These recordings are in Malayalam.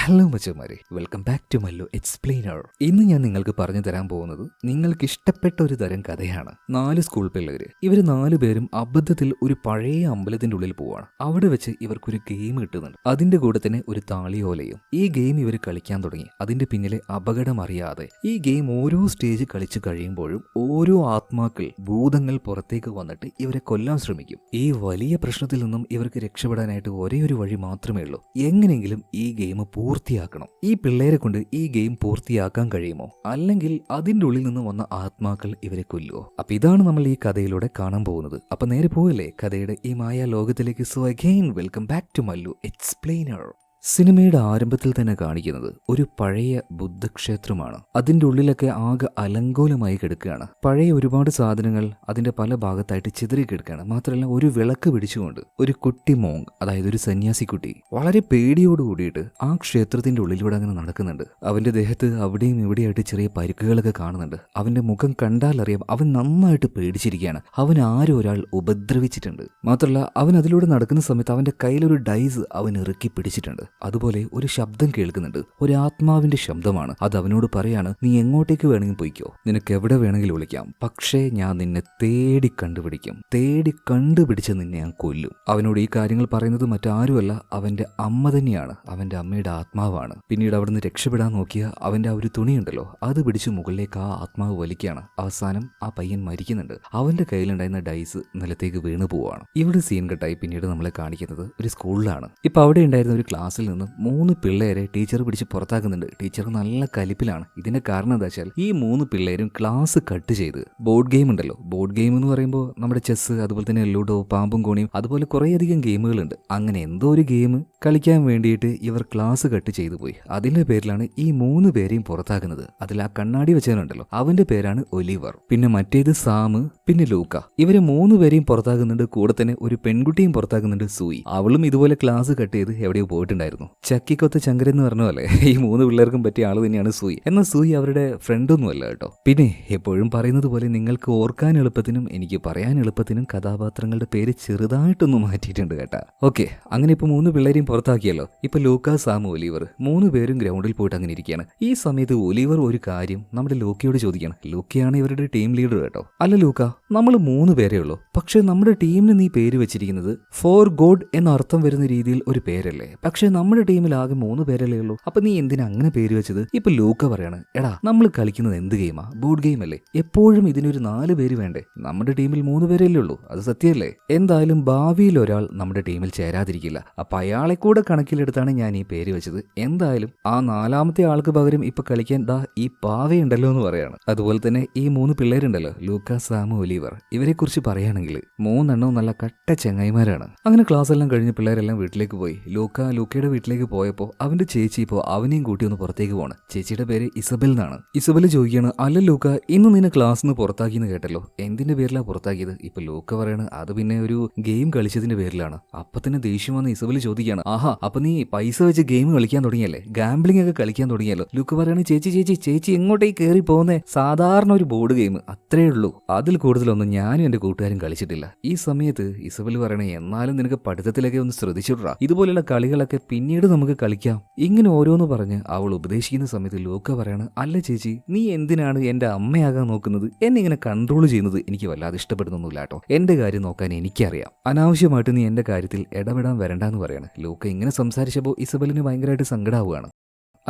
ഹലോ മച്ചന്മാരെ, welcome back to Mallu explainer. ഇന്ന് ഞാൻ നിങ്ങൾക്ക് പറഞ്ഞു തരാൻ പോകുന്നത് നിങ്ങൾക്ക് ഇഷ്ടപ്പെട്ട ഒരു തരം കഥയാണ്. 4 സ്കൂൾ പിള്ളേര്, ഇവര് 4 പേരും അബദ്ധത്തിൽ ഒരു പഴയ അമ്പലത്തിന്റെ ഉള്ളിൽ പോവാണ്. അവിടെ വെച്ച് ഇവർക്കൊരു ഗെയിം കിട്ടുന്നുണ്ട്. അതിന്റെ കൂടെ തന്നെ ഒരു താളിയോലയും. ഈ ഗെയിം ഇവർ കളിക്കാൻ തുടങ്ങി. അതിന്റെ പിന്നിലെ അപകടം അറിയാതെ ഈ ഗെയിം ഓരോ സ്റ്റേജ് കളിച്ചു കഴിയുമ്പോഴും ഓരോ ആത്മാക്കൾ, ഭൂതങ്ങൾ പുറത്തേക്ക് വന്നിട്ട് ഇവരെ കൊല്ലാൻ ശ്രമിക്കും. ഈ വലിയ പ്രശ്നത്തിൽ നിന്നും ഇവർക്ക് രക്ഷപ്പെടാനായിട്ട് ഒരേ ഒരു വഴി മാത്രമേ ഉള്ളൂ. എങ്ങനെയെങ്കിലും ഈ ഗെയിം പൂർത്തിയാക്കണം. ഈ പിള്ളേരെ കൊണ്ട് ഈ ഗെയിം പൂർത്തിയാക്കാൻ കഴിയുമോ, അല്ലെങ്കിൽ അതിന്റെ ഉള്ളിൽ നിന്ന് വന്ന ആത്മാക്കൾ ഇവരെ കൊല്ലുമോ? അപ്പൊ ഇതാണ് നമ്മൾ ഈ കഥയിലൂടെ കാണാൻ പോകുന്നത്. അപ്പൊ നേരെ പോകല്ലേ കഥയുടെ ഈ മായ ലോകത്തിലേക്ക്. So again welcome back to Mallu explainer. സിനിമയുടെ ആരംഭത്തിൽ തന്നെ കാണിക്കുന്നത് ഒരു പഴയ ബുദ്ധക്ഷേത്രമാണ്. അതിന്റെ ഉള്ളിലൊക്കെ ആകെ അലങ്കോലമായി കിടക്കുകയാണ്. പഴയ ഒരുപാട് സാധനങ്ങൾ അതിന്റെ പല ഭാഗത്തായിട്ട് ചിതറി കിടക്കുകയാണ്. മാത്രമല്ല ഒരു വിളക്ക് പിടിച്ചുകൊണ്ട് ഒരു കുട്ടി മോങ്, അതായത് ഒരു സന്യാസി കുട്ടി, വളരെ പേടിയോട് കൂടിയിട്ട് ആ ക്ഷേത്രത്തിന്റെ ഉള്ളിലൂടെ അങ്ങനെ നടക്കുന്നുണ്ട്. അവന്റെ ദേഹത്ത് അവിടെയും ഇവിടെയായിട്ട് ചെറിയ പരിക്കുകളൊക്കെ കാണുന്നുണ്ട്. അവന്റെ മുഖം കണ്ടാൽ അറിയാം അവൻ നന്നായിട്ട് പേടിച്ചിരിക്കുകയാണ്. അവൻ ആരോ ഒരാൾ ഉപദ്രവിച്ചിട്ടുണ്ട്. മാത്രമല്ല അവൻ അതിലൂടെ നടക്കുന്ന സമയത്ത് അവന്റെ കയ്യിലൊരു ഡൈസ് അവൻ ഇറുക്കി പിടിച്ചിട്ടുണ്ട്. അതുപോലെ ഒരു ശബ്ദം കേൾക്കുന്നുണ്ട്. ഒരു ആത്മാവിന്റെ ശബ്ദമാണ്. അത് അവനോട് പറയാണ്, നീ എങ്ങോട്ടേക്ക് വേണമെങ്കിൽ പോയിക്കോ, നിനക്ക് എവിടെ വേണമെങ്കിലും വിളിക്കാം, പക്ഷേ ഞാൻ നിന്നെ തേടി കണ്ടുപിടിക്കും, തേടി കണ്ടുപിടിച്ച് നിന്നെ ഞാൻ കൊല്ലും. അവനോട് ഈ കാര്യങ്ങൾ പറയുന്നത് മറ്റാരുമല്ല, അവന്റെ അമ്മ തന്നെയാണ്. അവന്റെ അമ്മയുടെ ആത്മാവാണ്. പിന്നീട് അവിടുന്ന് രക്ഷപ്പെടാൻ നോക്കിയ അവന്റെ ആ ഒരു തുണിയുണ്ടല്ലോ, അത് പിടിച്ച് മുകളിലേക്ക് ആ ആത്മാവ് വലിക്കുകയാണ്. അവസാനം ആ പയ്യൻ മരിക്കുന്നുണ്ട്. അവന്റെ കയ്യിലുണ്ടായിരുന്ന ഡൈസ് നിലത്തേക്ക് വീണു പോവാണ്. ഇവിടെ സീൻ കട്ടായി പിന്നീട് നമ്മളെ കാണിക്കുന്നത് ഒരു സ്കൂളിലാണ്. ഇപ്പൊ അവിടെ ഉണ്ടായിരുന്ന ഒരു ക്ലാസ്സിൽ നിന്ന് 3 പിള്ളേരെ ടീച്ചർ പിടിച്ച് പുറത്താക്കുന്നുണ്ട്. ടീച്ചർ നല്ല കലിപ്പിലാണ്. ഇതിന്റെ കാരണം എന്താ വെച്ചാൽ ഈ 3 പിള്ളേരും ക്ലാസ് കട്ട് ചെയ്ത് ബോർഡ് ഗെയിം ഉണ്ടല്ലോ, ബോർഡ് ഗെയിം എന്ന് പറയുമ്പോൾ നമ്മുടെ ചെസ്, അതുപോലെ തന്നെ ലുഡോ, പാമ്പും കോണിയും, അതുപോലെ കുറേയധികം ഗെയിമുകളുണ്ട്. അങ്ങനെ എന്തോ ഒരു ഗെയിം കളിക്കാൻ വേണ്ടിയിട്ട് ഇവർ ക്ലാസ് കട്ട് ചെയ്തു പോയി. അതിന്റെ പേരിലാണ് ഈ 3 പേരെയും പുറത്താക്കുന്നത്. അതിൽ ആ കണ്ണാടി വെച്ചവനുണ്ടല്ലോ, അവന്റെ പേരാണ് ഒലിവർ. പിന്നെ മറ്റേത് സാം, പിന്നെ ലൂക്ക. ഇവര് 3 പേരെയും പുറത്താക്കുന്നുണ്ട്. കൂടെ തന്നെ ഒരു പെൺകുട്ടിയും പുറത്താക്കുന്നുണ്ട്, സൂയി. അവളും ഇതുപോലെ ക്ലാസ് കട്ട് ചെയ്ത് എവിടെയോ പോയിട്ടുണ്ടായിരുന്നു. ചക്കിക്കൊത്ത ചങ്കരൻ എന്ന് പറഞ്ഞ പോലെ ഈ 3 പിള്ളേർക്കും പറ്റിയ ആള് തന്നെയാണ് സൂയി. എന്നാൽ സൂയി അവരുടെ ഫ്രണ്ടൊന്നും അല്ല കേട്ടോ. പിന്നെ എപ്പോഴും പറയുന്നത് പോലെ നിങ്ങൾക്ക് ഓർക്കാൻ എളുപ്പത്തിനും എനിക്ക് പറയാൻ എളുപ്പത്തിനും കഥാപാത്രങ്ങളുടെ പേര് ചെറുതായിട്ടൊന്ന് മാറ്റിയിട്ടുണ്ട് കേട്ടാ. ഓക്കെ, അങ്ങനെ ഇപ്പൊ 3 പിള്ളേരെയും പുറത്താക്കിയല്ലോ. ഇപ്പൊ ലൂക്ക, സാം, ഒലിവർ 3 പേരും ഗ്രൗണ്ടിൽ പോയിട്ട് അങ്ങനെ ഇരിക്കുകയാണ്. ഈ സമയത്ത് ഒലിവർ ഒരു കാര്യം നമ്മുടെ ലൂക്കയോട് ചോദിക്കണം. ലൂക്കയാണ് ഇവരുടെ ടീം ലീഡർ കേട്ടോ. അല്ല ലൂക്ക, നമ്മൾ 3 പേരേ ഉള്ളൂ, പക്ഷെ നമ്മുടെ ടീമിന് നീ പേര് വെച്ചിരിക്കുന്നത് ഫോർ ഗോഡ് എന്ന അർത്ഥം വരുന്ന രീതിയിൽ ഒരു പേരല്ലേ, പക്ഷെ നമ്മുടെ ടീമിൽ ആകെ 3 പേരല്ലേ ഉള്ളൂ, അപ്പൊ നീ എന്തിനാ അങ്ങനെ പേര് വെച്ചത്? ഇപ്പൊ ലൂക്ക പറയാണ്, എടാ നമ്മൾ കളിക്കുന്നത് എന്ത് ഗെയിമാ, ബോർഡ് ഗെയിം അല്ലേ, എപ്പോഴും ഇതിനൊരു 4 പേര് വേണ്ടേ, നമ്മുടെ ടീമിൽ 3 പേരല്ലേ ഉള്ളൂ, അത് സത്യമല്ലേ? എന്തായാലും ഭാവിയിൽ ഒരാൾ നമ്മുടെ ടീമിൽ ചേരാതിരിക്കില്ല, അപ്പൊ അയാളെ കൂടെ കണക്കിലെടുത്താണ് ഞാൻ ഈ പേര് വെച്ചത്. എന്തായാലും ആ 4ാമത്തെ ആൾക്ക് പകരം ഇപ്പൊ കളിക്കാൻ ദാ ഈ പാവയുണ്ടല്ലോ എന്ന് പറയാണ്. അതുപോലെ തന്നെ ഈ 3 പിള്ളേരുണ്ടല്ലോ, ലൂക്ക, സാം, ഒലിവർ, ഇവരെ കുറിച്ച് പറയുകയാണെങ്കിൽ 3 എണ്ണവും നല്ല കട്ട ചെങ്ങായിമാരാണ്. അങ്ങനെ ക്ലാസ് എല്ലാം കഴിഞ്ഞ് പിള്ളേരെല്ലാം വീട്ടിലേക്ക് പോയി. ലൂക്കയുടെ വീട്ടിലേക്ക് പോയപ്പോൾ അവന്റെ ചേച്ചി ഇപ്പോൾ അവനെയും കൂട്ടി ഒന്ന് പുറത്തേക്ക് പോകണം. ചേച്ചിയുടെ പേര് ഇസബൽ എന്നാണ്. ഇസബൽ ചോദിക്കുകയാണ്, അല്ല ലൂക്ക, ഇന്ന് നിന്നെ ക്ലാസ്സിന്ന് പുറത്താക്കിയെന്ന് കേട്ടല്ലോ, എന്തിന്റെ പേരിലാണ് പുറത്താക്കിയത്? ഇപ്പൊ ലൂക്ക പറയണ, അത് പിന്നെ ഒരു ഗെയിം കളിച്ചതിന്റെ പേരിലാണ്. അപ്പൊ തന്നെ ദേഷ്യം വന്ന് ഇസബൽ ചോദിക്കുകയാണ്, ആഹാ, അപ്പൊ നീ പൈസ വെച്ച് ഗെയിം കളിക്കാൻ തുടങ്ങിയല്ലേ, ഗാംബ്ലിംഗ് ഒക്കെ കളിക്കാൻ തുടങ്ങിയല്ലോ? ലൂക്ക പറയണ, ചേച്ചി എങ്ങോട്ടേക്ക് കയറി പോകുന്നേ, സാധാരണ ഒരു ബോർഡ് ഗെയിം അത്രേ ഉള്ളൂ, അതിൽ കൂടുതലൊന്നും ഞാനും എന്റെ കൂട്ടുകാരും കളിച്ചിട്ടില്ല. ഈ സമയത്ത് ഇസബൽ പറയണേ, എന്നാലും നിനക്ക് പഠിത്തത്തിലൊക്കെ ഒന്ന് ശ്രദ്ധിച്ചിട്ടാ, ഇതുപോലെയുള്ള കളികളൊക്കെ പിന്നീട് നമുക്ക് കളിക്കാം. ഇങ്ങനെ ഓരോന്ന് പറഞ്ഞ് അവൾ ഉപദേശിക്കുന്ന സമയത്ത് ലൂക്ക പറയാണ്, അല്ല ചേച്ചി, നീ എന്തിനാണ് എന്റെ അമ്മയാകാൻ നോക്കുന്നത്? എന്നെ ഇങ്ങനെ കൺട്രോൾ ചെയ്യുന്നത് എനിക്ക് വല്ലാതെ ഇഷ്ടപ്പെടുന്നൊന്നുമില്ല കേട്ടോ. എന്റെ കാര്യം നോക്കാൻ എനിക്കറിയാം, അനാവശ്യമായിട്ട് നീ എന്റെ കാര്യത്തിൽ ഇടപെടാൻ വരണ്ടെന്ന് പറയാണ്. ലൂക്ക ഇങ്ങനെ സംസാരിച്ചപ്പോൾ ഇസബലിന് ഭയങ്കരമായിട്ട് സങ്കടാവുകയാണ്.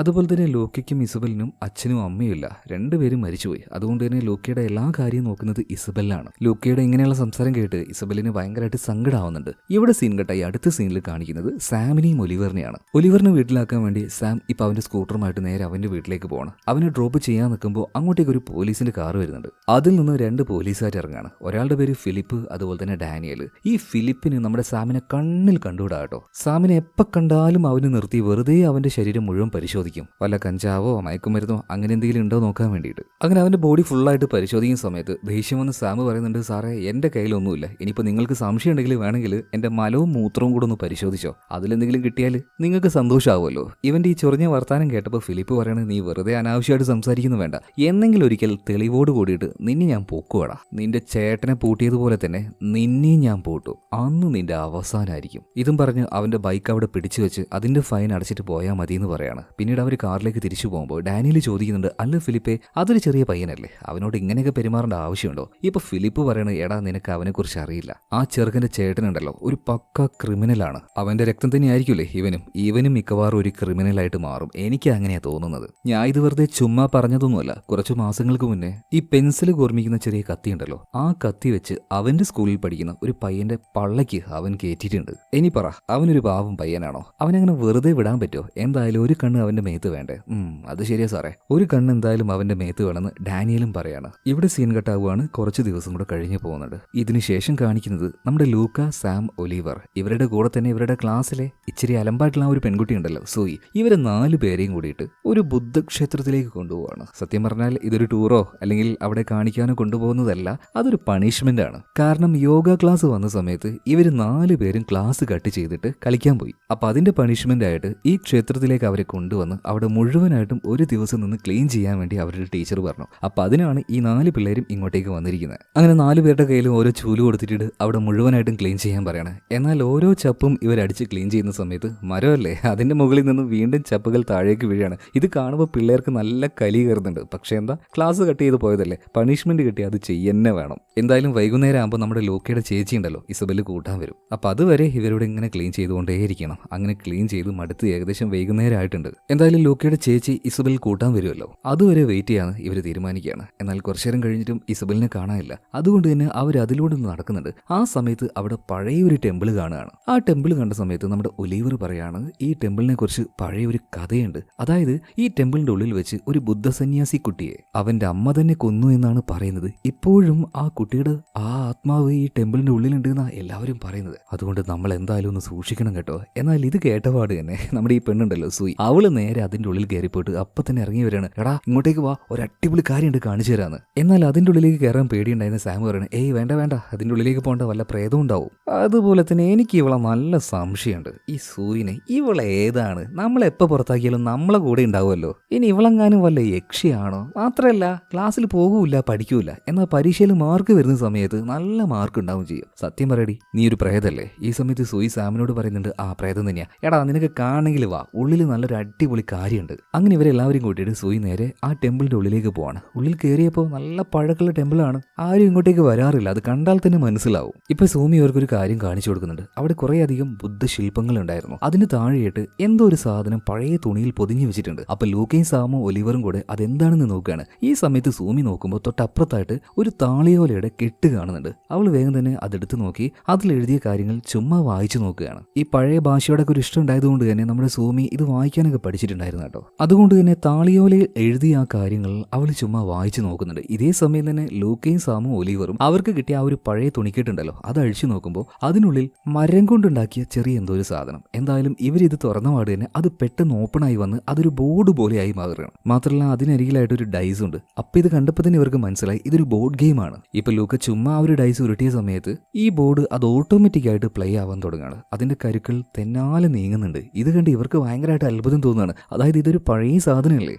അതുപോലെ തന്നെ ലൂക്കയ്ക്കും ഇസബലിനും അച്ഛനും അമ്മയുമില്ല, 2 പേരും മരിച്ചുപോയി. അതുകൊണ്ട് തന്നെ ലൂക്കയുടെ എല്ലാ കാര്യവും നോക്കുന്നത് ഇസബലാണ്. ലൂക്കയുടെ ഇങ്ങനെയുള്ള സംസാരം കേട്ട് ഇസബലിന് ഭയങ്കരമായിട്ട് സങ്കടമാവുന്നുണ്ട്. ഇവിടെ സീൻ കട്ടായി അടുത്ത സീനിൽ കാണിക്കുന്നത് സാമിനെയും ഒലിവറിനെയാണ്. ഒലിവറിനെ വീട്ടിലാക്കാൻ വേണ്ടി സാം ഇപ്പൊ അവന്റെ സ്കൂട്ടറുമായിട്ട് നേരെ അവന്റെ വീട്ടിലേക്ക് പോകണം. അവനെ ഡ്രോപ്പ് ചെയ്യാൻ നിൽക്കുമ്പോൾ അങ്ങോട്ടേക്ക് ഒരു പോലീസിന്റെ കാർ വരുന്നുണ്ട്. അതിൽ നിന്ന് 2 പോലീസുകാർ ഇറങ്ങാണ്. ഒരാളുടെ പേര് ഫിലിപ്പ്, അതുപോലെ തന്നെ ഡാനിയൽ. ഈ ഫിലിപ്പിന് നമ്മുടെ സാമിനെ കണ്ണിൽ കണ്ടുവിടാ കേട്ടോ. സാമിനെ എപ്പോൾ കണ്ടാലും അവന് നിർത്തി വെറുതെ അവന്റെ ശരീരം മുഴുവൻ പരിശോധിക്കും. പരിശോധിക്കും, വല്ല കഞ്ചാവോ മയക്കുമരുന്നോ അങ്ങനെ എന്തെങ്കിലും ഉണ്ടോ നോക്കാൻ വേണ്ടിയിട്ട്. അങ്ങനെ അവന്റെ ബോഡി ഫുള്ളായിട്ട് പരിശോധിക്കുന്ന സമയത്ത് ദേഷ്യം വന്ന് സാം പറയുന്നുണ്ട്, സാറേ എൻ്റെ കയ്യിലൊന്നുമില്ല, ഇനിയിപ്പോൾ നിങ്ങൾക്ക് സംശയം ഉണ്ടെങ്കിൽ വേണമെങ്കിൽ എൻ്റെ മലവും മൂത്രവും കൂടെ ഒന്ന് പരിശോധിച്ചോ, അതിലെന്തെങ്കിലും കിട്ടിയാൽ നിങ്ങൾക്ക് സന്തോഷമാവുമല്ലോ. ഇവന്റെ ഈ ചൊറിഞ്ഞ വർത്താനം കേട്ടപ്പോൾ ഫിലിപ്പ് പറയണത്, നീ വെറുതെ അനാവശ്യമായിട്ട് സംസാരിക്കുന്നു വേണ്ട, എന്നെങ്കിലും ഒരിക്കൽ തെളിവോട് കൂടിയിട്ട് നിന്നെ ഞാൻ പോക്കുവാടാ, നിന്റെ ചേട്ടനെ പൂട്ടിയതുപോലെ തന്നെ നിന്നെയും ഞാൻ പൂട്ടും, അന്ന് നിന്റെ അവസാനമായിരിക്കും. ഇതും പറഞ്ഞ് അവന്റെ ബൈക്ക് അവിടെ പിടിച്ചു വെച്ച് അതിന്റെ ഫൈൻ അടച്ചിട്ട് പോയാൽ മതി എന്ന് പറയാണ്. പിന്നീട് അവർ കാറിലേക്ക് തിരിച്ചു പോകുമ്പോൾ ഡാനിയൽ ചോദിക്കുന്നുണ്ട്, അല്ല ഫിലിപ്പേ, അതൊരു ചെറിയ പയ്യനല്ലേ, അവനോട് ഇങ്ങനെയൊക്കെ പെരുമാറേണ്ട ആവശ്യമുണ്ടോ? ഇപ്പൊ ഫിലിപ്പ് പറയണത്, എടാ നിനക്ക് അവനെക്കുറിച്ച് അറിയില്ല, ആ ചെറുക്കന്റെ ചേട്ടനുണ്ടല്ലോ ഒരു പക്ക ക്രിമിനലാണ്, അവന്റെ രക്തം തന്നെ ആയിരിക്കില്ലേ ഇവനും മിക്കവാറും ഒരു ക്രിമിനലായിട്ട് മാറും, എനിക്ക് അങ്ങനെയാ തോന്നുന്നത്. ഞാൻ ഇത് വെറുതെ ചുമ്മാ പറഞ്ഞതൊന്നുമല്ല. കുറച്ചു മാസങ്ങൾക്ക് മുന്നേ ഈ പെൻസിൽ ഓർമ്മിക്കുന്ന ചെറിയ കത്തി ഉണ്ടല്ലോ, ആ കത്തി വെച്ച് അവന്റെ സ്കൂളിൽ പഠിക്കുന്ന ഒരു പയ്യന്റെ പള്ളയ്ക്ക് അവൻ കയറ്റിയിട്ടുണ്ട്. ഇനി പറ, അവനൊരു പാവം പയ്യനാണോ? അവനങ്ങനെ വെറുതെ വിടാൻ പറ്റുമോ? എന്തായാലും ഒരു കണ്ണ് അവന്റെ മേത്ത് വേണ്ടേ? അത് ശരിയാ സാറേ, ഒരു കണ്ണ് എന്തായാലും അവന്റെ മേത്ത് വേണമെന്ന് ഡാനിയലും പറയാണ്. ഇവിടെ സീൻ കട്ടാവുകയാണ്. കുറച്ച് ദിവസം കൂടെ കഴിഞ്ഞു പോകുന്നുണ്ട്. ഇതിനുശേഷം കാണിക്കുന്നത് നമ്മുടെ ലൂക്ക, സാം, ഒലിവർ, ഇവരുടെ കൂടെ തന്നെ ഇവരുടെ ക്ലാസ്സിലെ ഇച്ചിരി അലമ്പായിട്ടുള്ള ഒരു പെൺകുട്ടി ഉണ്ടല്ലോ സൂയി, ഇവരെ 4 പേരെയും കൂടിയിട്ട് ഒരു ബുദ്ധക്ഷേത്രത്തിലേക്ക് കൊണ്ടുപോവാണ്. സത്യം പറഞ്ഞാൽ ഇതൊരു ടൂറോ അല്ലെങ്കിൽ അവിടെ കാണിക്കാനോ കൊണ്ടുപോകുന്നതല്ല, അതൊരു പണിഷ്മെന്റ് ആണ്. കാരണം യോഗ ക്ലാസ് വന്ന സമയത്ത് ഇവർ 4 പേരും ക്ലാസ് കട്ട് ചെയ്തിട്ട് കളിക്കാൻ പോയി. അപ്പൊ അതിന്റെ പണിഷ്മെന്റ് ആയിട്ട് ഈ ക്ഷേത്രത്തിലേക്ക് അവരെ കൊണ്ടുവന്ന് അവിടെ മുഴുവനായിട്ടും ഒരു ദിവസം നിന്ന് ക്ലീൻ ചെയ്യാൻ വേണ്ടി അവരുടെ ടീച്ചർ പറഞ്ഞു. അപ്പൊ അതിനാണ് ഈ 4 പിള്ളേരും ഇങ്ങോട്ടേക്ക് വന്നിരിക്കുന്നത്. അങ്ങനെ 4 പേരുടെ കയ്യിലും ഓരോ ചൂല് കൊടുത്തിട്ട് അവിടെ മുഴുവനായിട്ടും ക്ലീൻ ചെയ്യാൻ പറയണം. എന്നാൽ ഓരോ ചപ്പും ഇവരടിച്ച് ക്ലീൻ ചെയ്യുന്ന സമയത്ത് മരമല്ലേ, അതിന്റെ മുകളിൽ നിന്ന് വീണ്ടും ചപ്പുകൾ താഴേക്ക് വീഴാണ്. ഇത് കാണുമ്പോൾ പിള്ളേർക്ക് നല്ല കലി കയറുന്നുണ്ട്. പക്ഷെ എന്താ, ക്ലാസ് കട്ട് ചെയ്ത് പോയതല്ലേ, പണിഷ്മെന്റ് കിട്ടി അത് ചെയ്യുന്നേ വേണം. എന്തായാലും വൈകുന്നേരം ആകുമ്പോൾ നമ്മുടെ ലോക്കയുടെ ചേച്ചി ഉണ്ടല്ലോ ഇസബെല് കൂട്ടാൻ വരും. അപ്പൊ അതുവരെ ഇവരോട് ഇങ്ങനെ ക്ലീൻ ചെയ്തുകൊണ്ടേയിരിക്കണം. അങ്ങനെ ക്ലീൻ ചെയ്ത് മടുത്ത് ഏകദേശം വൈകുന്നേരം ആയിട്ടുണ്ട്. എന്തായാലും ലോക്കയുടെ ചേച്ചി ഇസബെൽ കൂട്ടാൻ വരുമല്ലോ, അതുവരെ വെയിറ്റ് ചെയ്യാന്ന് ഇവർ തീരുമാനിക്കുകയാണ്. എന്നാൽ കുറച്ചു നേരം കഴിഞ്ഞിട്ടും ഇസബെലിനെ കാണാനില്ല. അതുകൊണ്ട് തന്നെ അവർ അതിലൂടെ നടക്കുന്നുണ്ട്. ആ സമയത്ത് അവിടെ പഴയ ഒരു ടെമ്പിൾ കാണുകയാണ്. ആ ടെമ്പിൾ കണ്ട സമയത്ത് നമ്മുടെ ഒലിവർ പറയാണ്, ഈ ടെമ്പിളിനെ കുറിച്ച് പഴയ ഒരു കഥയുണ്ട്. അതായത് ഈ ടെമ്പിളിന്റെ ഉള്ളിൽ വെച്ച് ഒരു ബുദ്ധ സന്യാസി കുട്ടിയെ അവന്റെ അമ്മ തന്നെ കൊന്നു എന്നാണ് പറയുന്നത്. ഇപ്പോഴും ആ കുട്ടിയുടെ ആ ആത്മാവ് ഈ ടെമ്പിളിന്റെ ഉള്ളിലുണ്ട് എന്നാ എല്ലാവരും പറയുന്നത്. അതുകൊണ്ട് നമ്മൾ എന്തായാലും ഒന്ന് സൂക്ഷിക്കണം കേട്ടോ. എന്നാൽ ഇത് കേട്ടപാട് തന്നെ നമ്മുടെ ഈ പെണ്ണുണ്ടല്ലോ സൂയി, അവള് നേരെ അതിന്റെ ഉള്ളിൽ കയറിപ്പോയിട്ട് അപ്പൊ തന്നെ ഇറങ്ങി വരികയാണ്. എടാ ഇങ്ങോട്ടേക്ക് വാ, ഒരു അടിപൊളി കാര്യമുണ്ട് കാണിച്ചു തരാന്ന്. എന്നാൽ അതിന്റെ ഉള്ളിലേക്ക് കയറാൻ പേടിയുണ്ടായിരുന്ന സാം പറയണേ, ഏയ് വേണ്ട വേണ്ട, അതിന്റെ ഉള്ളിലേക്ക് പോകേണ്ട, വല്ല പ്രേതം ഉണ്ടാവും. അതുപോലെ തന്നെ എനിക്ക് ഇവളെ നല്ല സംശയമുണ്ട്, ഈ സൂയിനെ, ഇവളെ ഏതാണ്? നമ്മളെപ്പോൾ പുറത്താക്കിയാലും നമ്മളെ കൂടെ ഉണ്ടാവുമല്ലോ. ഇനി ഇവളെങ്ങാനും വല്ല യക്ഷിയാണോ? മാത്രമല്ല ക്ലാസ്സിൽ പോകൂല, പഠിക്കൂല, എന്നാൽ പരീക്ഷയിൽ മാർക്ക് വരുന്ന സമയത്ത് നല്ല മാർക്ക് ഉണ്ടാവും ചെയ്യും. സത്യം പറയടി, നീ ഒരു പ്രേതല്ലേ? ഈ സമയത്ത് സൂയി സാമിനോട് പറയുന്നുണ്ട്, ആ പ്രേതം തന്നെയാ. എടാ നിനക്ക് കാണണമെങ്കിൽ വാ, ഉള്ളിൽ നല്ലൊരു അടിപൊളി കാര്യമുണ്ട്. അങ്ങനെ ഇവരെല്ലാവരും കൂട്ടിയിട്ട് സൂയി നേരെ ആ ടെമ്പിളിന്റെ ഉള്ളിലേക്ക് പോവാണ്. ഉള്ളിൽ കയറിയപ്പോൾ നല്ല പഴക്കമുള്ള ടെമ്പിളാണ്. ആരും ഇങ്ങോട്ടേക്ക് വരാറില്ല, അത് കണ്ടാൽ തന്നെ മനസ്സിലാവും. ഇപ്പൊ സൂമി അവർക്കൊരു കാര്യം കാണിച്ചു കൊടുക്കുന്നുണ്ട്. അവിടെ കുറേ അധികം ബുദ്ധശില്പങ്ങൾ ഉണ്ടായിരുന്നു. അതിന് താഴെയായിട്ട് എന്തോ ഒരു സാധനം പഴയ തുണിയിൽ പൊതിഞ്ഞു വെച്ചിട്ടുണ്ട്. അപ്പൊ ലൂക്കയും സാമും ഒലിവറും കൂടെ അതെന്താണെന്ന് നോക്കുകയാണ്. ഈ സമയത്ത് സൂമി നോക്കുമ്പോൾ തൊട്ടപ്പുറത്തായിട്ട് ഒരു താളിയോലയുടെ കെട്ട് കാണുന്നുണ്ട്. അവൾ വേഗം തന്നെ അതെടുത്ത് നോക്കി അതിലെഴുതിയ കാര്യങ്ങൾ ചുമ്മാ വായിച്ചു നോക്കുകയാണ്. ഈ പഴയ ഭാഷയോടൊക്കെ ഒരു ഇഷ്ടം ഉണ്ടായതുകൊണ്ട് തന്നെ നമ്മുടെ സൂമി ഇത് വായിക്കാനൊക്കെ പഠിച്ചിട്ടുണ്ടായിരുന്നു കേട്ടോ. അതുകൊണ്ട് തന്നെ താളിയോലയിൽ എഴുതിയ ആ കാര്യങ്ങൾ അവൾ ചുമ്മാ വായിച്ചു നോക്കുന്നുണ്ട്. ഇതേ സമയം തന്നെ ലൂക്കയും സാമും ഒലിവറും അവർക്ക് കിട്ടിയ ആ ഒരു പഴയ തുണിക്കെട്ടുണ്ടല്ലോ അത് അഴിച്ചു നോക്കുമ്പോൾ അതിനുള്ളിൽ മരം കൊണ്ടുണ്ടാക്കിയ ചെറിയ എന്തോ ഒരു സാധനം. എന്തായാലും ഇവരിത് തുറന്ന പാട് തന്നെ അത് പെട്ടെന്ന് ഓപ്പണായി വന്ന് അതൊരു ബോർഡ് പോലെയായി മാറുകയാണ്. മാത്രമല്ല അതിനരികിലായിട്ട് ഒരു ഡൈസ് ഉണ്ട്. അപ്പൊ ഇത് കണ്ടപ്പോൾ തന്നെ ഇവർക്ക് മനസ്സിലായി ഇതൊരു ബോർഡ് ഗെയിമാണ്. ഇപ്പൊ ലൂക്ക ചുമ്മാ ഒരു ഡൈസ് ഉരുട്ടിയ സമയത്ത് ഈ ബോർഡ് അത് ഓട്ടോമാറ്റിക് ആയിട്ട് പ്ലേ ആവാൻ തുടങ്ങുകയാണ്. അതിന്റെ കരുക്കൾ തെന്നാലെ നീങ്ങുന്നുണ്ട്. ഇത് കണ്ട് ഇവർക്ക് ഭയങ്കരമായിട്ട് അത്ഭുതം തോന്നുകയാണ്. അതായത് ഇതൊരു പഴയ സാധനമല്ലേ,